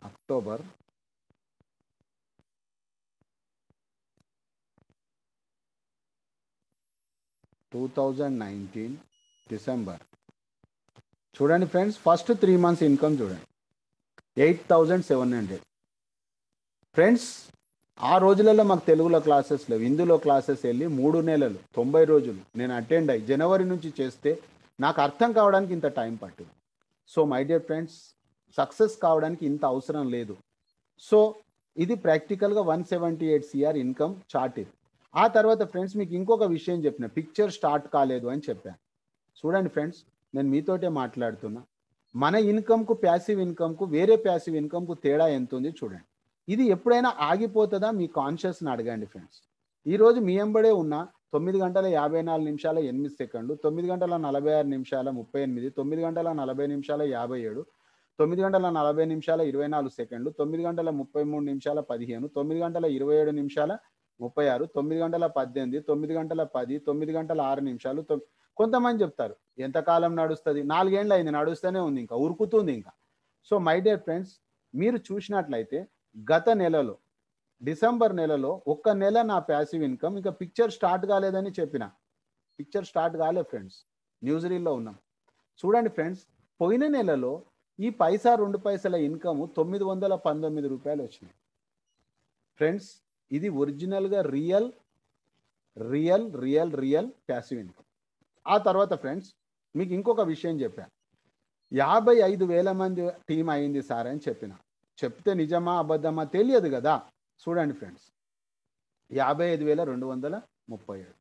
అక్టోబర్, డిసెంబర్ చూడండి ఫ్రెండ్స్. ఫస్ట్ 3 మంత్స్ ఇన్కమ్ చూడండి 8,700 ఫ్రెండ్స్. ఆ రోజులలో మాకు తెలుగులో క్లాసెస్ లేవు, హిందీలో క్లాసెస్ వెళ్ళి 3 నెలలు 90 రోజులు నేను అటెండ్ అయ్యి జనవరి నుంచి చేస్తే నాకు అర్థం కావడానికి ఇంత టైం పట్టింది. So my dear friends, success కావడానికి ఇంత అవసరం లేదు. సో ఇది ప్రాక్టికల్గా 178 CR ఇన్కమ్ చార్ట్ ఇది. ఆ తర్వాత ఫ్రెండ్స్ మీకు ఇంకొక విషయం చెప్పిన, పిక్చర్ స్టార్ట్ కాలేదు అని చెప్పాను. చూడండి ఫ్రెండ్స్, నేను మీతోటే మాట్లాడుతున్నా. మన ఇన్కమ్కు ప్యాసివ్ ఇన్కమ్కు వేరే ప్యాసివ్ ఇన్కమ్కు తేడా ఎంత ఉంది చూడండి. ఇది ఎప్పుడైనా ఆగిపోతుందా మీ కాన్షియస్ని అడగండి ఫ్రెండ్స్. ఈరోజు మీ ఎంబడే ఉన్న 9 గంటల 54 నిమిషాల 8 సెకండ్లు, 9 గంటల 46 నిమిషాల 38, 9 గంటల 40 నిమిషాల 57, 9 గంటల 40 నిమిషాల 24 సెకండ్లు, 9 గంటల 33 నిమిషాల 15, 9 గంటల 27 నిమిషాల 36, 9 గంటల 18, 9 గంటల 10, 9 గంటల 6 నిమిషాలు. కొంతమంది చెప్తారు ఎంతకాలం నడుస్తుంది, 4 ఏళ్ళు అయింది నడుస్తూనే ఉంది, ఇంకా ఉరుకుతుంది ఇంకా. సో మై డియర్ ఫ్రెండ్స్, మీరు చూసినట్లయితే గత నెలలో డిసెంబర్ నెలలో ఒక్క నెల నా ప్యాసివ్ ఇన్కమ్, ఇంకా పిక్చర్ స్టార్ట్ కాలేదని చెప్పిన, పిక్చర్ స్టార్ట్ కాలే ఫ్రెండ్స్, న్యూస్ రీల్లో ఉన్నాం. చూడండి ఫ్రెండ్స్, పోయిన నెలలో ఈ పైసా 2 పైసల ఇన్కమ్ 919 రూపాయలు వచ్చినాయి ఫ్రెండ్స్. ఇది ఒరిజినల్గా real real real real passive income. ఆ తర్వాత ఫ్రెండ్స్ మీకు ఇంకొక విషయం చెప్పాను, 55,000 మంది టీం అయింది సార్ అని చెప్పిన. చెప్తే నిజమా అబద్ధమా తెలియదు కదా. చూడండి ఫ్రెండ్స్, 55,237.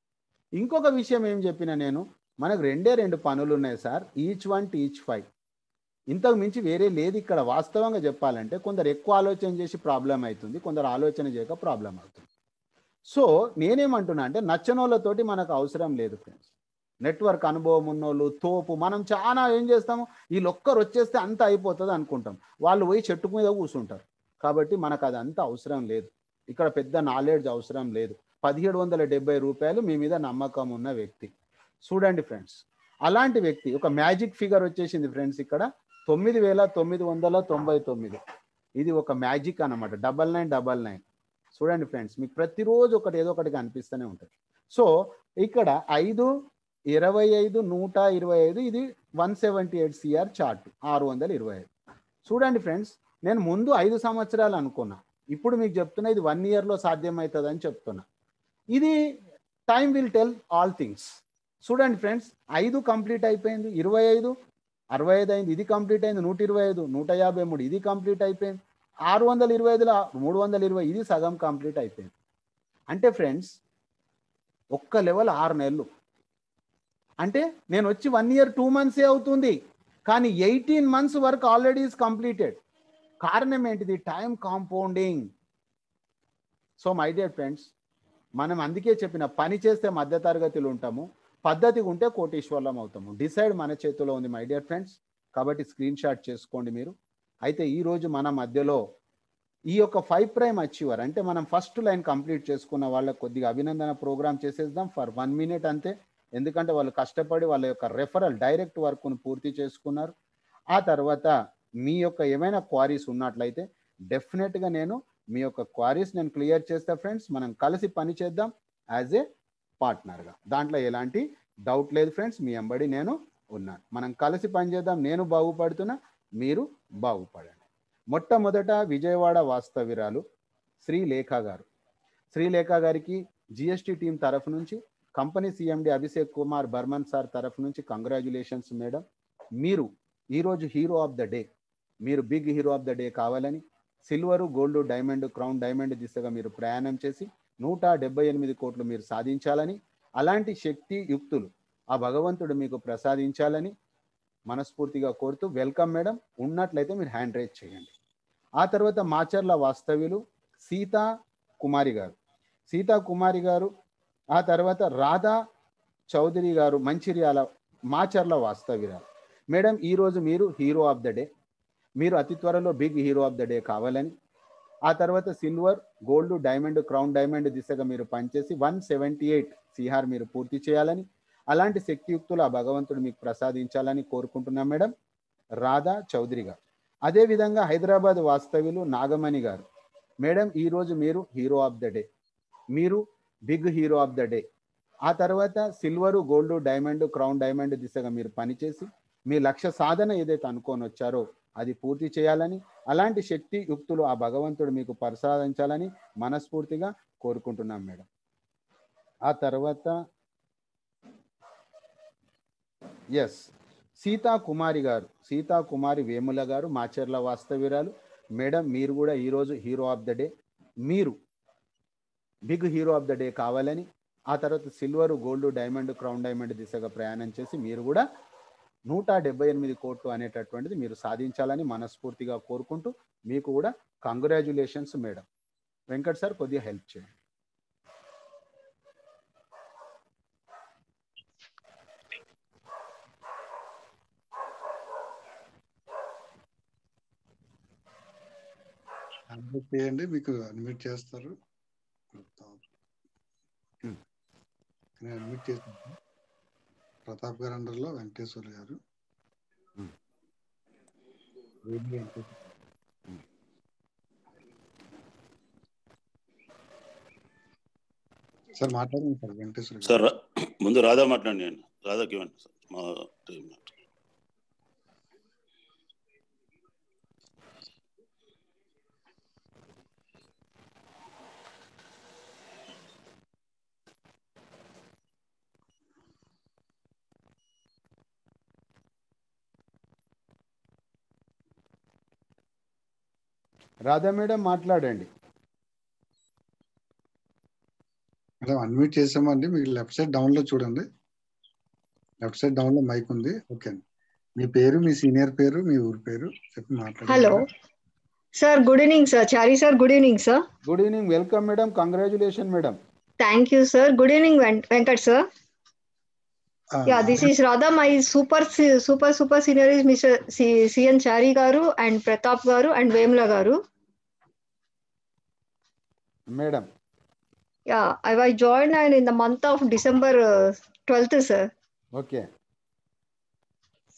ఇంకొక విషయం ఏం చెప్పిన నేను, మనకు 2 పనులు ఉన్నాయి సార్, ఈచ్ 1 టీచ్ 5. ఇంతకు మించి వేరే లేదు ఇక్కడ. వాస్తవంగా చెప్పాలంటే కొందరు ఎక్కువ ఆలోచన చేసి ప్రాబ్లం అవుతుంది, కొందరు ఆలోచన చేయక ప్రాబ్లం అవుతుంది. సో నేనేమంటున్నా అంటే నచ్చనోళ్ళతోటి మనకు అవసరం లేదు ఫ్రెండ్స్. నెట్వర్క్ అనుభవం ఉన్నోళ్ళు తోపు, మనం చాలా ఏం చేస్తాము, వీళ్ళొక్కరు వచ్చేస్తే అంత అయిపోతుంది అనుకుంటాం, వాళ్ళు పోయి చెట్టు మీద కూర్చుంటారు. కాబట్టి మనకు అది అంత అవసరం లేదు, ఇక్కడ పెద్ద నాలెడ్జ్ అవసరం లేదు. 1770 రూపాయలు మీ మీద నమ్మకం ఉన్న వ్యక్తి. చూడండి ఫ్రెండ్స్, అలాంటి వ్యక్తి ఒక మ్యాజిక్ ఫిగర్ వచ్చేసింది ఫ్రెండ్స్, ఇక్కడ 9,999. ఇది ఒక మ్యాజిక్ అన్నమాట, 9999. చూడండి ఫ్రెండ్స్, మీకు ప్రతిరోజు ఒకటి ఏదో ఒకటి కనిపిస్తూనే ఉంటుంది. సో ఇక్కడ 5, 25, 125, ఇది 178 CR చార్ట్, 625. చూడండి ఫ్రెండ్స్, నేను ముందు 5 సంవత్సరాలు అనుకున్నా, ఇప్పుడు మీకు చెప్తున్నా ఇది 1 ఇయర్లో సాధ్యమవుతుంది అని చెప్తున్నా. ఇది time will tell all things. చూడండి ఫ్రెండ్స్, 5 కంప్లీట్ అయిపోయింది, 25, 65 అయింది, ఇది కంప్లీట్ అయింది, 125, 153, ఇది కంప్లీట్ అయిపోయింది, 625లో 320, ఇది సగం కంప్లీట్ అయిపోయింది. అంటే ఫ్రెండ్స్ ఒక్క లెవెల్ 6 నెలలు, అంటే నేను వచ్చి 1 ఇయర్ 2 మంత్సే అవుతుంది, కానీ 18 months work already is completed. కారణం ఏంటిది? Time compounding. So my dear friends, మనం అందుకే చెప్పిన పని చేస్తే మధ్యతరగతిలో ఉంటాము, పద్ధతిగా ఉంటే కోటీశ్వర్లం అవుతాము. డిసైడ్ మన చేతిలో ఉంది మై డియర్ ఫ్రెండ్స్. కాబట్టి స్క్రీన్ షాట్ చేసుకోండి మీరు. అయితే ఈరోజు మన మధ్యలో ఈ యొక్క 5 ప్రైమ్ అచీవర్ అంటే మనం ఫస్ట్ లైన్ కంప్లీట్ చేసుకున్న వాళ్ళకి కొద్దిగా అభినందన ప్రోగ్రామ్ చేసేద్దాం ఫర్ 1 minute అంతే. ఎందుకంటే వాళ్ళు కష్టపడి వాళ్ళ యొక్క రెఫరల్ డైరెక్ట్ వర్క్ను పూర్తి చేసుకున్నారు. ఆ తర్వాత మీ యొక్క ఏమైనా క్వారీస్ ఉన్నట్లయితే డెఫినెట్గా నేను మీ యొక్క క్వారీస్ నేను క్లియర్ చేస్తా ఫ్రెండ్స్. మనం కలిసి పని చేద్దాం యాజ్ ఏ పార్ట్నర్గా, దాంట్లో ఎలాంటి డౌట్ లేదు ఫ్రెండ్స్. మీ వెంబడి నేను ఉన్నాను, మనం కలిసి పనిచేద్దాం. నేను బాగుపడుతున్నా, మీరు బాగుపడండి. మొట్టమొదట విజయవాడ వాస్తవ్యురాలు శ్రీలేఖ గారు. శ్రీలేఖ గారికి జిఎస్టీ టీం తరఫు నుంచి, కంపెనీ సిఎండి అభిషేక్ కుమార్ బర్మన్ సార్ తరఫు నుంచి కంగ్రాచ్యులేషన్స్ మేడం. మీరు ఈరోజు హీరో ఆఫ్ ద డే, మీరు big hero of the day కావాలని silver, gold, diamond, crown diamond దిశగా మీరు ప్రయాణం చేసి 178 కోట్లు మీరు సాధించాలని, అలాంటి శక్తి యుక్తులు ఆ భగవంతుడు మీకు ప్రసాదించాలని మనస్ఫూర్తిగా కోరుతూ వెల్కమ్ మేడం. ఉన్నట్లయితే మీరు హ్యాండ్ రైజ్ చేయండి. ఆ తర్వాత మాచర్ల వాస్తవ్యులు సీతా కుమారి గారు. సీతా కుమారి గారు, ఆ తర్వాత రాధా చౌదరి గారు మంచిర్యాల మాచర్ల వాస్తవ్యురాలు. మేడం ఈరోజు మీరు హీరో ఆఫ్ ద డే, మీరు అతి త్వరలో big hero of the day కావాలని, ఆ తర్వాత silver, gold, diamond, crown diamond దిశగా మీరు పనిచేసి 178 CR మీరు పూర్తి చేయాలని, అలాంటి శక్తియుక్తులు ఆ భగవంతుడు మీకు ప్రసాదించాలని కోరుకుంటున్నాం మేడం. రాధా చౌదరి గారు. అదేవిధంగా హైదరాబాద్ వాస్తవ్యులు నాగమణి గారు. మేడం ఈరోజు మీరు హీరో ఆఫ్ ద డే, మీరు big hero of the day. ఆ తర్వాత silver, gold, diamond, crown diamond దిశగా మీరు పనిచేసి మీ లక్ష్య సాధన ఏదైతే అనుకొని వచ్చారో అది పూర్తి చేయాలని, అలాంటి శక్తి యుక్తులు ఆ భగవంతుడు మీకు ప్రసాదించాలని మనస్ఫూర్తిగా కోరుకుంటున్నాం మేడం. ఆ తర్వాత సీతా కుమారి గారు, సీతా కుమారి వేముల గారు మాచర్ల వాస్తవ్యురాలు. మేడం మీరు కూడా ఈరోజు హీరో ఆఫ్ ద డే, మీరు big hero of the day కావాలని, ఆ తర్వాత silver, gold, diamond, crown diamond దిశగా ప్రయాణం చేసి మీరు కూడా 178 కోట్లు అనేటటువంటిది మీరు సాధించాలని మనస్ఫూర్తిగా కోరుకుంటూ మీకు కూడా కంగ్రాచ్యులేషన్స్ మేడం. వెంకట్ సార్ కొద్దిగా హెల్ప్ చేయండి. చేయండి, మీకు అడ్మిట్ చేస్తారు. నేను అడ్మిట్ చేశాను. ప్రతాప్ గారు అండర్లో వెంకటేశ్వర గారు. సార్ మాట్లాడండి సార్. వెంకటేశ్వర గారు సార్ ముందు రాధా మాట్లాడండి. రాధాకి ఇవ్వండి సార్. మా టీం రాధా మేడం మాట్లాడండి. మేడం అన్మ్యూట్ చేసామండి. మీకు లెఫ్ట్ సైడ్ డౌన్ లో చూడండి. లెఫ్ట్ సైడ్ డౌన్ లో మైక్ ఉంది. ఓకే అండి. మీ పేరు, మీ సీనియర్ పేరు, మీ ఊరి పేరు చెప్పి మాట్లాడండి. Hello sir, good evening sir. Chari sir, good evening sir. Good evening, welcome madam. Congratulation madam. Thank you sir. Good evening Venkat sir. Yeah, this is Radha. My super senior is Mr. CN Chari garu and Pratap garu and Vemla garu. Madam. Yeah, I was joined and in the month of December 12th sir. Okay.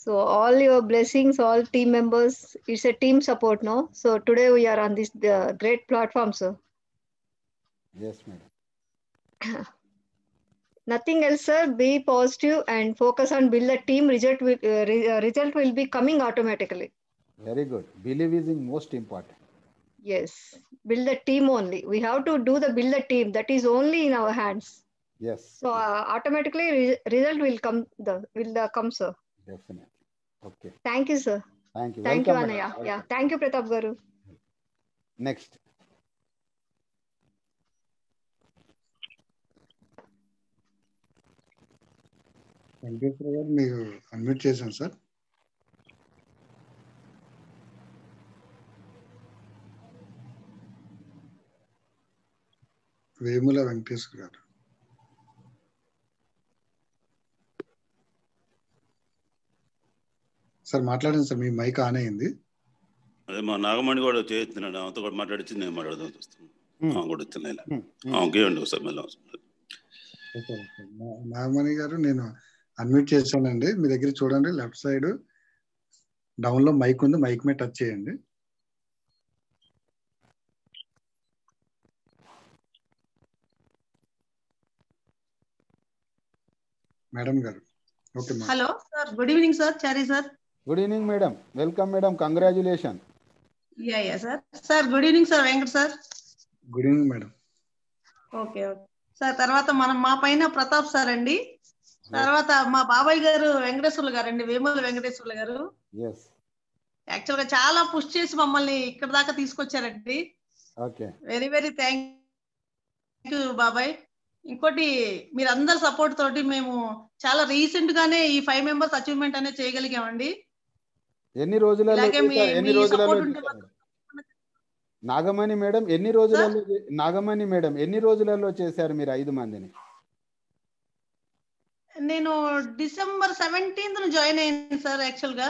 So all your blessings, all team members. It's a team support, no? So today we are on this great platform, sir. Yes, madam. Nothing else, sir. Be positive and focus on build the team. Result will be coming automatically. Very good. Believe is most important. Yes, build the team only. We have to do the build the team. That is only in our hands. Yes. So automatically result will come. Come, sir. Definitely. Okay. Thank you, sir. Thank you. Thank Welcome, you, Anaya. welcome. Yeah. Thank you, Pratap garu. Next. Venkateswara గారు మీరు unmute చేశాను sir. Vemula Venkateswara గారు. Sir మాట్లాడండి sir. Me mic on అయింది. అదే మా నాగమణి కూడా చేస్తున్నాడు. ఆమెతో కూడా మాట్లాడించి నేను మాట్లాడదాం చూస్తాను కూడా ఇస్తున్నాను. ఇవ్వండి సార్ మళ్ళీ. నాగమణి గారు నేను అన్మ్యూట్ చేశానండి. మీ దగ్గర చూడండి లెఫ్ట్ సైడ్ డౌన్ లో మైక్ ఉంది. మైక్ మీద టచ్ చేయండి. Madam garu. Okay madam. Hello sir, good evening sir. Chari sir. Good evening madam. Welcome madam. Congratulation. Yeah sir. Sir good evening sir. Venkat sir. Good evening madam. Okay sir. తర్వాత మా పైన Pratap sir అండి. తర్వాత మా బాబాయ్ గారు వెంకటేశ్వర్లు గారు అండి, వేముల వెంకటేశ్వర్లు గారు. యాక్చువల్ గా చాలా పుష్ చేసి మమ్మల్ని ఇక్కడ దాకా తీసుకొచ్చారండి. వెరీ వెరీ థ్యాంక్ యూ బాబాయ్. ఇంకోటి మీరందరి సపోర్ట్ తోటి మేము చాలా రీసెంట్ గానే ఈ 5 మెంబర్స్ అచీవ్మెంట్ అనేది చేయగలిగామండి. ఎన్ని రోజులలో నాగమణి మేడం ఎన్ని రోజులలో చేశారు మీరు 5 మందిని? నేను డిసెంబర్ 17th జాయిన్ అయ్యాను సార్. యాక్చువల్ గా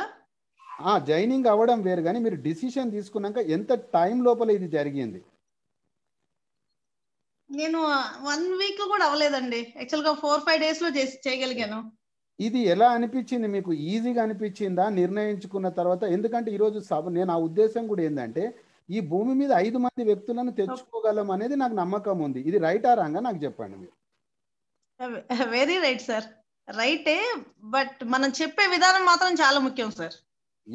జాయినింగ్ అవ్వడం వేరు, కానీ మీరు డిసిషన్ తీసుకున్నాక ఎంత టైం లోపల ఇది జరిగింది? నేను 1 week కూడా అవ్వలేదండి. యాక్చువల్ గా 4-5 days లో చేయగలిగాను. ఇది ఎలా అనిపించింది మీకు? ఈజీగా అనిపించిందా నిర్ణయించుకున్న తర్వాత? ఎందుకంటే ఈరోజు నేను ఆ ఉద్దేశం కూడా ఏంటంటే ఈ భూమి మీద 5 మంది వ్యక్తులను తెచ్చుకోగలం అనేది నాకు నమ్మకం ఉంది. ఇది రైట్ ఆ రాంగా నాకు చెప్పండి మీరు. Very right sir. రైటే, బట్ మనం చెప్పే విధానం మాత్రం చాలా ముఖ్యం సార్.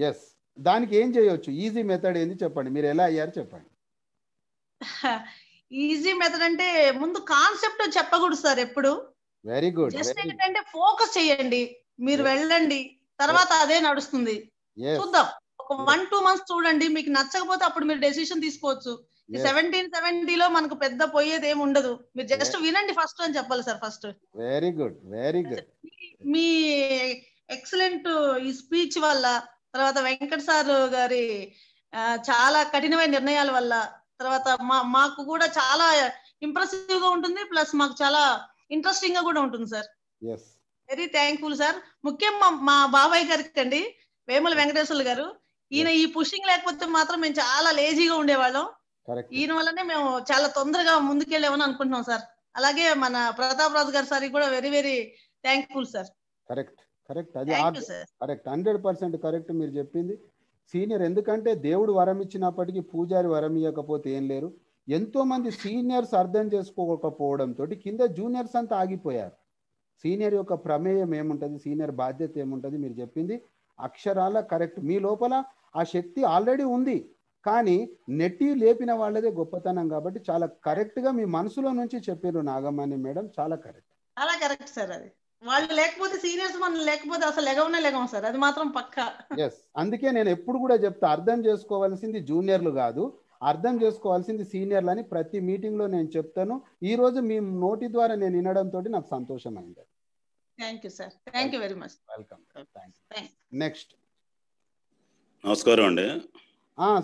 ఎస్, దానికి ఏం చేయొచ్చు? ఈజీ మెథడ్ ఏంది చెప్పండి. మీరు ఎలా అయ్యారు చెప్పండి. ఈజీ మెథడ్ అంటే ముందు కాన్సెప్ట్ చెప్పకూడదు సార్ ఎప్పుడు. Very good. జస్ట్ ఏంటంటే ఫోకస్ చేయండి, మీరు వెళ్ళండి, తర్వాత అదే నడుస్తుంది. చూద్దాం, ఒక 1-2 months చూడండి. మీకు నచ్చకపోతే అప్పుడు మీరు డెసిషన్ తీసుకోవచ్చు. 1770లో మనకు పెద్ద పోయేది ఏమి ఉండదు. మీరు జస్ట్ వినండి ఫస్ట్ అని చెప్పాలి sir. First very good, very good. మీ ఎక్సలెంట్ ఈ స్పీచ్ వల్ల, తర్వాత వెంకట్ సార్ గారి చాలా కఠినమైన నిర్ణయాల వల్ల, తర్వాత మాకు కూడా చాలా ఇంప్రెసివ్ గా ఉంటుంది, ప్లస్ మాకు చాలా ఇంట్రెస్టింగ్ గా కూడా ఉంటుంది సార్. Very thankful sir. ముఖ్యంగా మా బాబాయ్ గారికి అండి, వేముల వెంకటేశ్వర్లు గారు. ఈయన ఈ పుషింగ్ లేకపోతే మాత్రం మేము చాలా లేజీగా ఉండేవాళ్ళం. ఈయన వల్లనే మేము చాలా తొందరగా ముందుకెళ్ళామని అనుకుంటున్నాం సార్. అలాగే మన ప్రతాప్ రాజు గారు సార్ కూడా very very thankful sir. Correct correct, అది సార్. కరెక్ట్, 100% కరెక్ట్ మీరు చెప్పింది. సీనియర్ ఎందుకంటే దేవుడు వరం ఇచ్చినప్పటికీ పూజారి వరం ఇవ్వకపోతే ఏం లేరు. ఎంతో మంది సీనియర్స్ అర్థం చేసుకోకపోవడంతో కింద జూనియర్స్ అంతా ఆగిపోయారు. సీనియర్ యొక్క ప్రమేయం ఏముంటుంది, సీనియర్ బాధ్యత ఏముంటుంది, మీరు చెప్పింది అక్షరాల కరెక్ట్. మీ లోపల ఆ శక్తి ఆల్రెడీ ఉంది, కానీ నెట్టి లేపిన వాళ్ళదే గొప్పతనం. కాబట్టి చాలా కరెక్ట్గా మీ మనసులో నుంచి చెప్పారు నాగమణి మేడం, చాలా కరెక్ట్. చాలా కరెక్ట్ సార్. అది వాళ్ళు లేకపోతే సీనియర్స్ మనం లేకపోతే అసలు లెగం సార్, అది మాత్రం పక్కా. ఎస్, అందుకే నేను ఎప్పుడు కూడా చెప్తా, అర్థం చేసుకోవాల్సింది జూనియర్లు కాదు, అర్థం చేసుకోవాల్సింది సీనియర్లు అని ప్రతి మీటింగ్లో నేను చెప్తాను. ఈ రోజు మీ నోటి ద్వారా నేను వినడంతో నాకు సంతోషం అయింది. Thank you sir, thank you very much. Welcome. Next. నమస్కారం అండి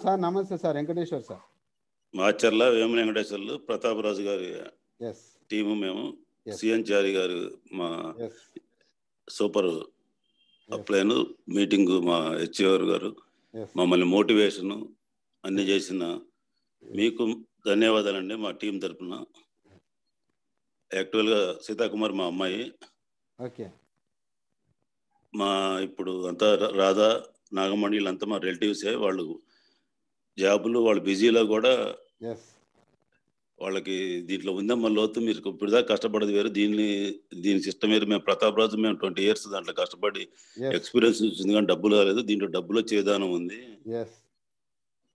సార్. నమస్తే సార్, వెంకటేశ్వర్ సార్. మాచర్ల వేముల వెంకటేశ్వర్లు ప్రతాప్ రాజు గారి టీము మేము, సిఎన్ చారి గారు మా సూపర్ అప్లైన్ మీటింగ్, మా హెచ్ఓఆర్ గారు మమ్మల్ని మోటివేషన్ అన్ని చేసిన మీకు ధన్యవాదాలండి. మా టీం తరఫున యాక్చువల్గా సీతాకుమార్ మా అమ్మాయి, మా ఇప్పుడు అంతా రాధా నాగమణి వీళ్ళంతా మా రిలేటివ్సే. వాళ్ళు జాబులు వాళ్ళు బిజీలో కూడా వాళ్ళకి దీంట్లో ఉందమ్మా లోతు, మీరు ఇప్పటిదాకా కష్టపడదు వేరు, దీని సిస్టమ్ వేరు. మేము ప్రతాప్ రాజు మేము 20 years దాంట్లో కష్టపడి ఎక్స్పీరియన్స్ వచ్చింది, కానీ డబ్బులు రాలేదు. దీంట్లో డబ్బులు వచ్చే విధానం ఉంది.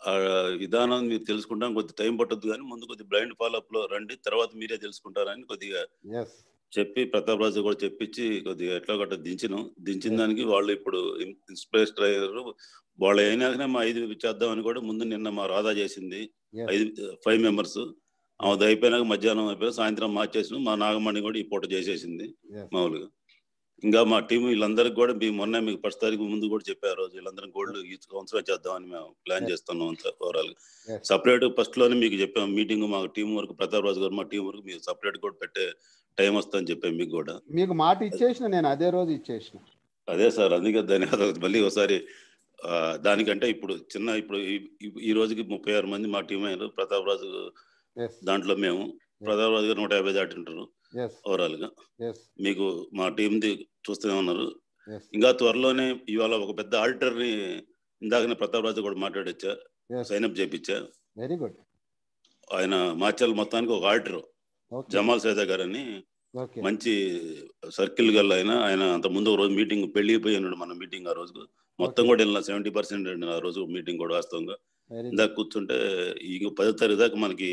ఆ విధానం మీరు తెలుసుకుంటాం కొద్ది టైం పట్టద్దు, కానీ ముందు కొద్ది బ్లైండ్ ఫాలోఅప్ లో రండి, తర్వాత మీరే తెలుసుకుంటారని కొద్దిగా చెప్పి ప్రతాప్ రాజు కూడా చెప్పించి కొద్దిగా ఎట్లా గట్ట దించిన దానికి వాళ్ళు ఇప్పుడు ఇన్స్పిరేషన్ అయ్యారు. వాళ్ళు అయినాకనే మా 5 చేద్దామని కూడా ముందు నిన్న మా రాధా చేసింది 5 members. అది అయిపోయినాక మధ్యాహ్నం అయిపోయి సాయంత్రం మార్చేసి మా నాగమణి కూడా ఈ పూట చేసేసింది మామూలుగా. ఇంకా మా టీం వీళ్ళందరికీ కూడా మొన్న మీకు 1st తారీఖు ముందు కూడా చెప్పారు, రోజు వీళ్ళందరం గోల్డ్ కౌన్సిలర్ చేద్దామని మేము ప్లాన్ చేస్తున్నాం అంతా ఓవరాల్. సపరేట్ ఫస్ట్ లోనే మీకు చెప్పాము మీటింగ్, మా టీం వరకు ప్రతాప్ రాజు గారు మా టీం వరకు మీరు సపరేట్ కూడా పెట్టే టైం వస్తుందని చెప్పాము. మీకు కూడా మీకు మాట ఇచ్చేసిన, నేను అదే రోజు ఇచ్చేసిన. అదే సార్, అందుకే ధన్యవాదాలు. మళ్ళీ ఒకసారి దానికంటే ఇప్పుడు ఈ రోజుకి 36 మంది మా టీం అయ్యారు. ప్రతాప్ రాజు దాంట్లో మేము ప్రతాప్ రాజు గారు 150 దాటింటారు ఓవరాల్ గా. మీకు మా టీంది చూస్తూనే ఉన్నారు. ఇంకా త్వరలోనే ఇవాళ ఒక పెద్ద ఆల్టర్ ని ఇందాకనే ప్రతాప్ రాజు కూడా మాట్లాడొచ్చా, సైన్అప్ చేయించా. Very good. ఆయన మాచల్ మొత్తానికి ఒక ఆల్టర్ జమాల్ సైదా గారు అని మంచి సర్కిల్ గల్ ఆయన అంత ముందు ఒక రోజు మీటింగ్ పెళ్లిపోయి ఉన్నాడు. మన మీటింగ్ ఆ రోజు మొత్తం కూడా వెళ్ళిన 70% అండి ఆ రోజు మీటింగ్ కూడా. వాస్తవంగా ఇందాక కూర్చుంటే ఇంకో 10వ తారీఖు దాకా మనకి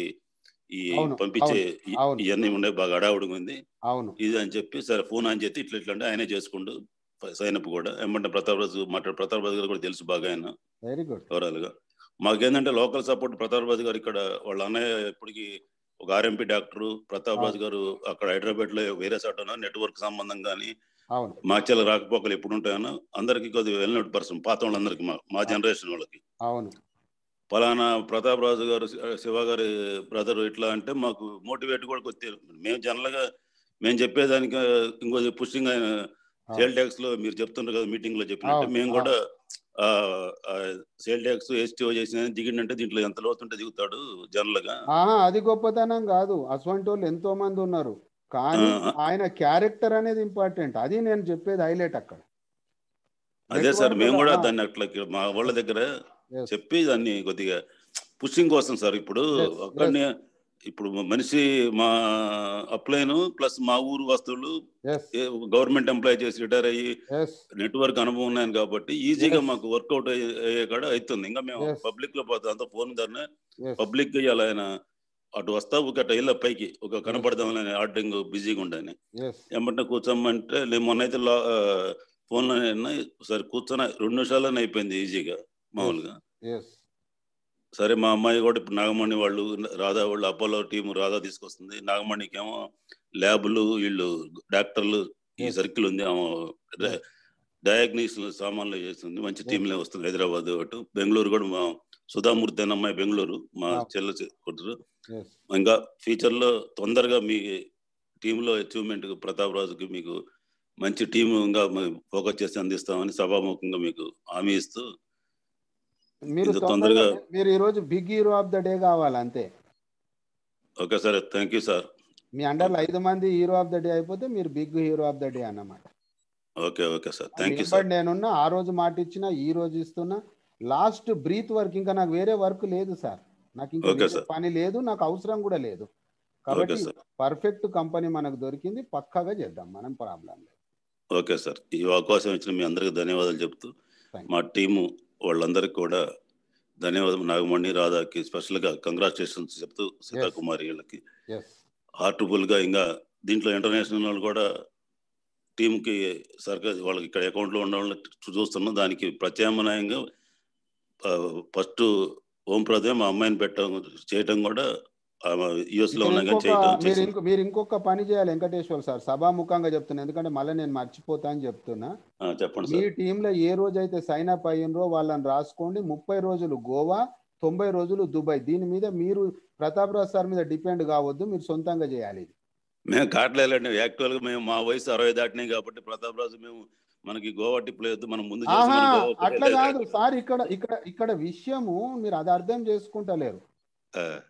ఈ పంపించే ఇవన్నీ ఉండే బాగా అడావుడిగా ఉంది ఇది అని చెప్పి, సరే ఫోన్ అని చెప్పి ఇట్లా అంటే ఆయనే చేసుకుంటూ సైనప్ కూడా ఏమంటే ప్రతాప్ రాజు ప్రతాప్ రాజు గారు కూడా తెలుసు బాగా ఆయన ఓవరాల్ గా. మాకేంటంటే లోకల్ సపోర్ట్ ప్రతాప్ రాజు గారు ఇక్కడ వాళ్ళ అన్నయ్య ఇప్పటికి ఒక ఆర్ఎంపీ డాక్టర్ ప్రతాప్ రాజు గారు అక్కడ హైదరాబాద్ లో వేరే చోట నెట్వర్క్ సంబంధం కానీ మాచల రాకపోకలు ఎప్పుడు ఉంటాయనో అందరికి కొద్దిగా వెళ్ళినట్టు పర్సన్ పాత వాళ్ళందరికి మా జనరేషన్ వాళ్ళకి పలానా ప్రతాప్ రాజు గారు శివ గారి బ్రదర్ ఇట్లా అంటే మాకు మోటివేట్ కూడా కొద్దిగా మేము జనరల్ గా మేము చెప్పేదానికి ఇంకో పుష్టింగ్ ఆయన సేల్ ట్యాక్స్ లో మీరు చెప్తుంటారు కదా మీటింగ్ లో చెప్పినట్టు మేము కూడా సేల్ ట్యాక్స్ ఎస్టీఓ చేసిన దిగిండంటే దీంట్లో ఎంత లోతుంటే దిగుతాడు జనరల్ గా. అది గొప్పతనం కాదు, అటువంటి వాళ్ళు ఎంతో మంది ఉన్నారు, కానీ ఆయన క్యారెక్టర్ అనేది ఇంపార్టెంట్. అది నేను చెప్పేది హైలైట్ అక్కడ. అదే సార్, మేము కూడా దాన్ని అట్లా మా వాళ్ళ దగ్గర చెప్పి దాన్ని కొద్దిగా పుషింగ్ కోసం సార్. ఇప్పుడు అక్కడనే ఇప్పుడు మనిషి మా అప్లైన్ ప్లస్ మా ఊరు వస్తువులు గవర్నమెంట్ ఎంప్లాయ్ చేసి రిటైర్ అయ్యి నెట్వర్క్ అనుభవం ఉన్నాయని కాబట్టి ఈజీగా మాకు వర్కౌట్ అయ్యే కాడ అవుతుంది. ఇంకా మేము పబ్లిక్ లో పోతాం అంతా ఫోన్ ధరనే పబ్లిక్ అలా ఆయన అటు వస్తావు గట్ట ఇళ్ళ పైకి ఒక కనపడదామని ఆర్డరింగ్ బిజీగా ఉండని ఏమంటే కూర్చోమంటే నేను మొన్నైతే ఫోన్ లో సరే కూర్చొని 2 నిమిషాల్లోనే అయిపోయింది ఈజీగా మామూలుగా. సరే మా అమ్మాయి కూడా ఇప్పుడు నాగమణి వాళ్ళు రాధా వాళ్ళు అపోలో టీము రాధా తీసుకొస్తుంది. నాగమణికి ఏమో ల్యాబులు వీళ్ళు డాక్టర్లు ఈ సర్కిల్ ఉంది, డయాగ్నోస్ సామాన్లు చేస్తుంది. మంచి టీంలే వస్తుంది. హైదరాబాద్ అటు బెంగళూరు కూడా మా సుధామూర్తి అన్న అమ్మాయి బెంగళూరు మా చెల్లె కొడుతురు. ఇంకా ఫ్యూచర్ లో తొందరగా మీ టీంలో అచీవ్మెంట్ ప్రతాప్ రాజుకి మీకు మంచి టీము ఇంకా ఫోకస్ చేసి అందిస్తామని సభాముఖంగా మీకు హామీ ఇస్తూ మీరు తొందరగా మీరు ఈరోజు big hero of the day కావాలి అంతే. Okay sir, thank you sir. మీ అండర్లో 5 మంది హీరో ఆఫ్ ద డే అయిపోతే మీరు big hero of the day అన్నమాట. Okay okay sir, thank you sir. నేనున్నా, ఆ రోజు మాట ఇచ్చినా, ఈ రోజు ఇస్తున్నా. లాస్ట్ బ్రీత్ వర్క్, ఇంకా నాకు వేరే వర్క్ లేదు సార్, నాకు ఇంకా వేరే పని లేదు, నాకు అవసరం కూడా లేదు. కాబట్టి పర్ఫెక్ట్ కంపెనీ మనకు దొరికింది, పక్కాగా చేద్దాం, మనం ప్రాబ్లం లేదు. ఓకే సార్, ఈ అవకాశం ఇచ్చిన మీ అందరికీ ధన్యవాదాలు చెప్తూ, మా టీము వాళ్ళందరికీ కూడా ధన్యవాదాలు. నాగమణి, రాధాకి స్పెషల్గా కంగ్రాచులేషన్స్ చెప్తూ, సీతాకుమారి వీళ్ళకి హార్ట్ఫుల్గా. ఇంకా దీంట్లో ఇంటర్నేషనల్ వాళ్ళు కూడా టీంకి సర్కార్ వాళ్ళకి ఇక్కడ అకౌంట్లో ఉన్న వాళ్ళని చూస్తున్నాం. దానికి ప్రత్యామ్నాయంగా ఫస్ట్ ఓం ప్రదే మా అమ్మాయిని చేయటం కూడా యుఎస్ లో మీరు ఇంకొక పని చేయాలి వెంకటేశ్వర్ సార్, సభాముఖంగా చెప్తున్నా, ఎందుకంటే మళ్ళీ నేను మర్చిపోతా అని చెప్తున్నా. చెప్పండి. మీ టీంలో ఏ రోజైతే సైన్ అప్ అయ్యిండ్రో వాళ్ళని రాసుకోండి. 30 రోజులు గోవా, 90 రోజులు దుబాయ్. దీని మీద మీరు ప్రతాప్ రాజ్ సార్ మీద డిపెండ్ కావద్దు, మీరు సొంతంగా చేయాలి. మేము కావట్లేదండి, యాక్చువల్ గా మేము మా వయసు 60 దాటినాయి కాబట్టి ప్రతాప్ రాజు మేము మనకి గోవా టిప్ లేదు, మనం ముందు అట్లా కాదు సార్. ఇక్కడ విషయము మీరు అది అర్థం చేసుకుంటలేరు.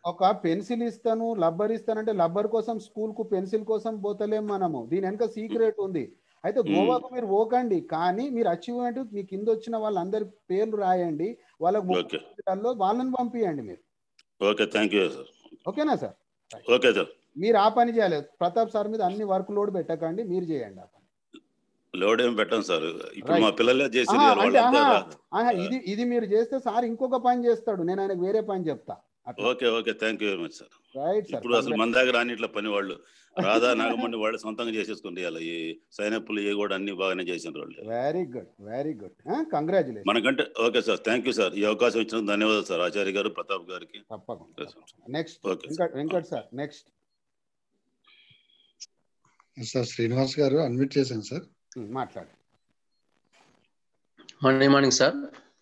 ఒక పెన్సిల్ ఇస్తాను, లబ్బర్ ఇస్తానంటే లబ్బర్ కోసం స్కూల్ కు పెన్సిల్ కోసం పోతలేం మనము. దీని వెనక సీక్రెట్ ఉంది. అయితే గోవాకు మీరు పోకండి, కానీ మీరు అచీవ్మెంట్ మీ కింద వచ్చిన వాళ్ళందరి పేర్లు రాయండి, వాళ్ళని పంపించండి మీరు. Okay, thank you sir. ఓకేనా సార్? Okay sir. మీరు ఆ పని చేయాలి, ప్రతాప్ సార్ మీద అన్ని వర్క్ లోడ్ పెట్టకండి, మీరు చేయండి. ఆ పని లోడ్ ఏం పెట్టండి సార్, ఇప్పుడు మా పిల్లలే చేసి ఇది మీరు చేస్తే సార్ ఇంకొక పని చేస్తాడు, నేను ఆయనకు వేరే పని చెప్తా. Okay okay, thank you very much sir. ఇప్పుడు అసలు మన దగ్గర అన్నిట్లో పని వాళ్ళు రాధా నాగమణి వాళ్ళు సొంతంగా చేసేసుకుంటే ఈ సైనప్పులు ఏ కూడా అన్ని బాగానే చేసిన వాళ్ళు. Very good, very good, congratulation మనకంటే. Okay sir, thank you sir, ఈ అవకాశం ఇచ్చినందుకు ధన్యవాదాలు సార్ ఆచార్య గారు, ప్రతాప్ గారికి. తప్పకుండా. Next Venkat sir, next sir Srinivas గారు అన్మ్యూట్ చేశాను సార్, మాట్లాడండి. Morning sir.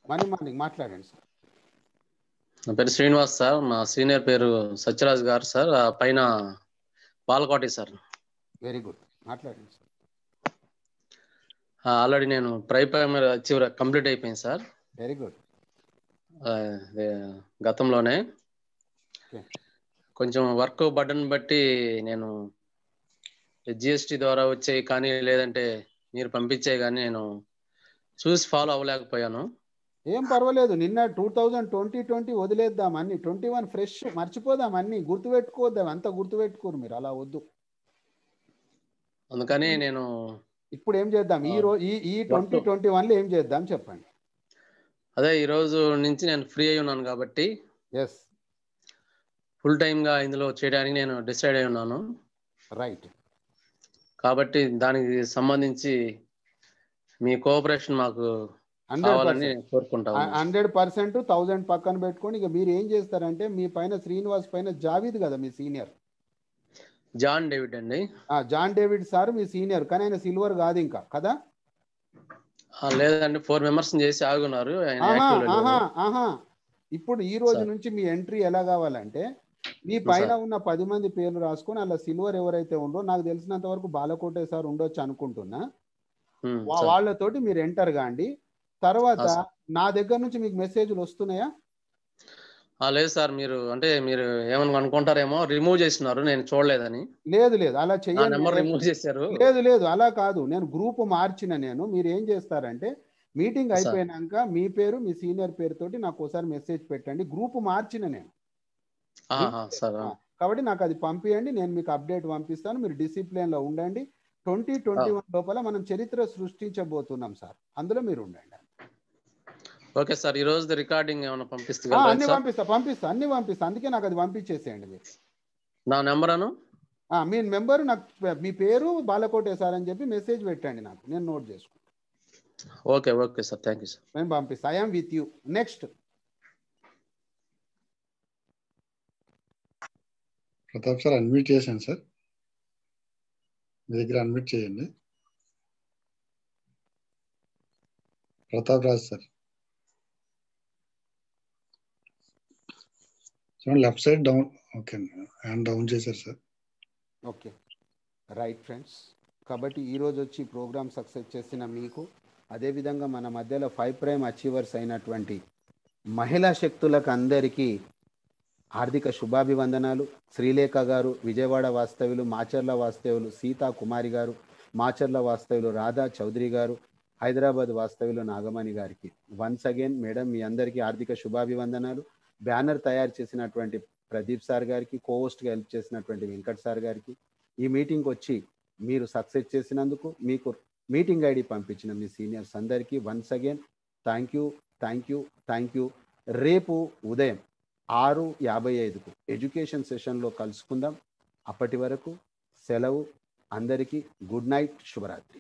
మార్నింగ్ మాట్లాడండి సార్. నా పేరు శ్రీనివాస్ సార్, మా సీనియర్ పేరు సత్యరాజ్ గారు సార్, పైన పాలకోటి సార్. వెరీ గుడ్, మాట్లాడండి సార్. ఆల్రెడీ నేను ప్రైమరీ అచీవర్ కంప్లీట్ అయిపోయింది సార్. Very good. గతంలోనే కొంచెం వర్క్ బర్డన్ బట్టి నేను జిఎస్టీ ద్వారా వచ్చాయి, కానీ లేదంటే మీరు పంపించే కానీ నేను చూసి ఫాలో అవ్వలేకపోయాను. ఏం పర్వాలేదు, నిన్న 2020 వదిలేద్దాం, అన్ని 21 ఫ్రెష్ మర్చిపోదాం, అన్ని గుర్తుపెట్టుకోద్దాం, అంత గుర్తుపెట్టుకోరు మీరు, అలా వద్దు. అందుకని నేను ఇప్పుడు ఏం చేద్దాం, ఈ 2021లో ఏం చేద్దాం చెప్పండి. అదే ఈ రోజు నుంచి నేను ఫ్రీ అయి ఉన్నాను కాబట్టి ఫుల్ టైమ్ గా ఇందులో చేయడానికి నేను డిసైడ్ అయి ఉన్నాను. రైట్. కాబట్టి దానికి సంబంధించి మీ కోఆపరేషన్ మాకు 100%, 1000 పక్కన పెట్టుకోండి. ఇక మీరు ఏం చేస్తారంటే, మీ పైన శ్రీనివాస్ పైన జావీద్ కదా మీ సీనియర్, జాన్ డేవిడ్ అండి. జాన్ డేవిడ్ సార్ మీ సీనియర్, కానీ ఆయన సిల్వర్ కాదు ఇంకా కదా? లేదండి, 4 మెంబర్స్ చేసి ఆగున్నారు. ఇప్పుడు ఈ రోజు నుంచి మీ ఎంట్రీ ఎలా కావాలంటే, మీ పైన ఉన్న 10 మంది పేర్లు రాసుకొని అలా సిల్వర్ ఎవరైతే ఉండో, నాకు తెలిసినంత వరకు బాలకోటే సార్ ఉండొచ్చు అనుకుంటున్నా, వాళ్ళతోటి మీరు ఎంటర్ కాండి. తర్వాత నా దగ్గర నుంచి మీకు మెసేజ్లు వస్తున్నాయా? లేదు సార్, మీరు ఏమని అనుకుంటారేమో, రిమూవ్ చేస్తున్నారు, నేను చూడలేదని. లేదు అలా చేయండి, రిమూవ్ చేశారు. లేదు అలా కాదు, నేను గ్రూప్ మార్చిన. మీరు ఏం చేస్తారంటే, మీటింగ్ అయిపోయినాక మీ పేరు మీ సీనియర్ పేరుతోటి నాకు ఒకసారి మెసేజ్ పెట్టండి, గ్రూప్ మార్చిన నేను. కాబట్టి నాకు అది పంపియండి, నేను మీకు అప్డేట్ పంపిస్తాను. మీరు డిసిప్లిన్ లో ఉండండి. 2021 లోపల మనం చరిత్ర సృష్టించబోతున్నాం సార్, అందులో మీరు ఉండండి. ఓకే సార్, ఈ రోజు రికార్డింగ్ ఏమైనా అన్ని పంపిస్తా. అందుకే నాకు అది పంపించేసేయండి మీరు. నా నెంబర్ మీ నెంబర్ నాకు, మీ పేరు బాలకోటే సార్ అని చెప్పి మెసేజ్ పెట్టండి నాకు, నేను నోట్ చేసుకుంటాను. Okay sir, thank you sir. నేను పంపిస్తా. I am with you. Next Pratap sir unmute చేశాను సార్, మీ దగ్గర అన్మ్యూట్ చేయండి. Pratap Raj sir left side down. Okay, hand down చేశారు సార్. Okay, right friends. కాబట్టి ఈరోజు వచ్చి ప్రోగ్రామ్ సక్సెస్ చేసిన మీకు, అదేవిధంగా మన మధ్యలో 5 ప్రైమ్ అచీవర్స్ అయినటువంటి మహిళా శక్తులకు అందరికీ ఆర్థిక శుభాభివందనాలు. శ్రీలేఖ గారు విజయవాడ వాస్తవ్యులు, మాచర్ల వాస్తవ్యులు సీతా కుమారి గారు, మాచర్ల వాస్తవ్యులు రాధా చౌదరి గారు, హైదరాబాద్ వాస్తవ్యులు నాగమణి గారికి వన్స్ అగైన్ మేడం మీ అందరికీ ఆర్థిక శుభాభివందనాలు. బ్యానర్ తయారు చేసినటువంటి ప్రదీప్ సార్ గారికి, కోహోస్ట్గా హెల్ప్ చేసినటువంటి వెంకట్ సార్ గారికి, ఈ మీటింగ్కి వచ్చి మీరు సక్సెస్ చేసినందుకు, మీకు మీటింగ్ ఐడి పంపించిన మీ సీనియర్స్ అందరికీ once again thank you, thank you, thank you. రేపు ఉదయం 6:55కు ఎడ్యుకేషన్ సెషన్లో కలుసుకుందాం. అప్పటి వరకు సెలవు. అందరికీ గుడ్ నైట్, శుభరాత్రి.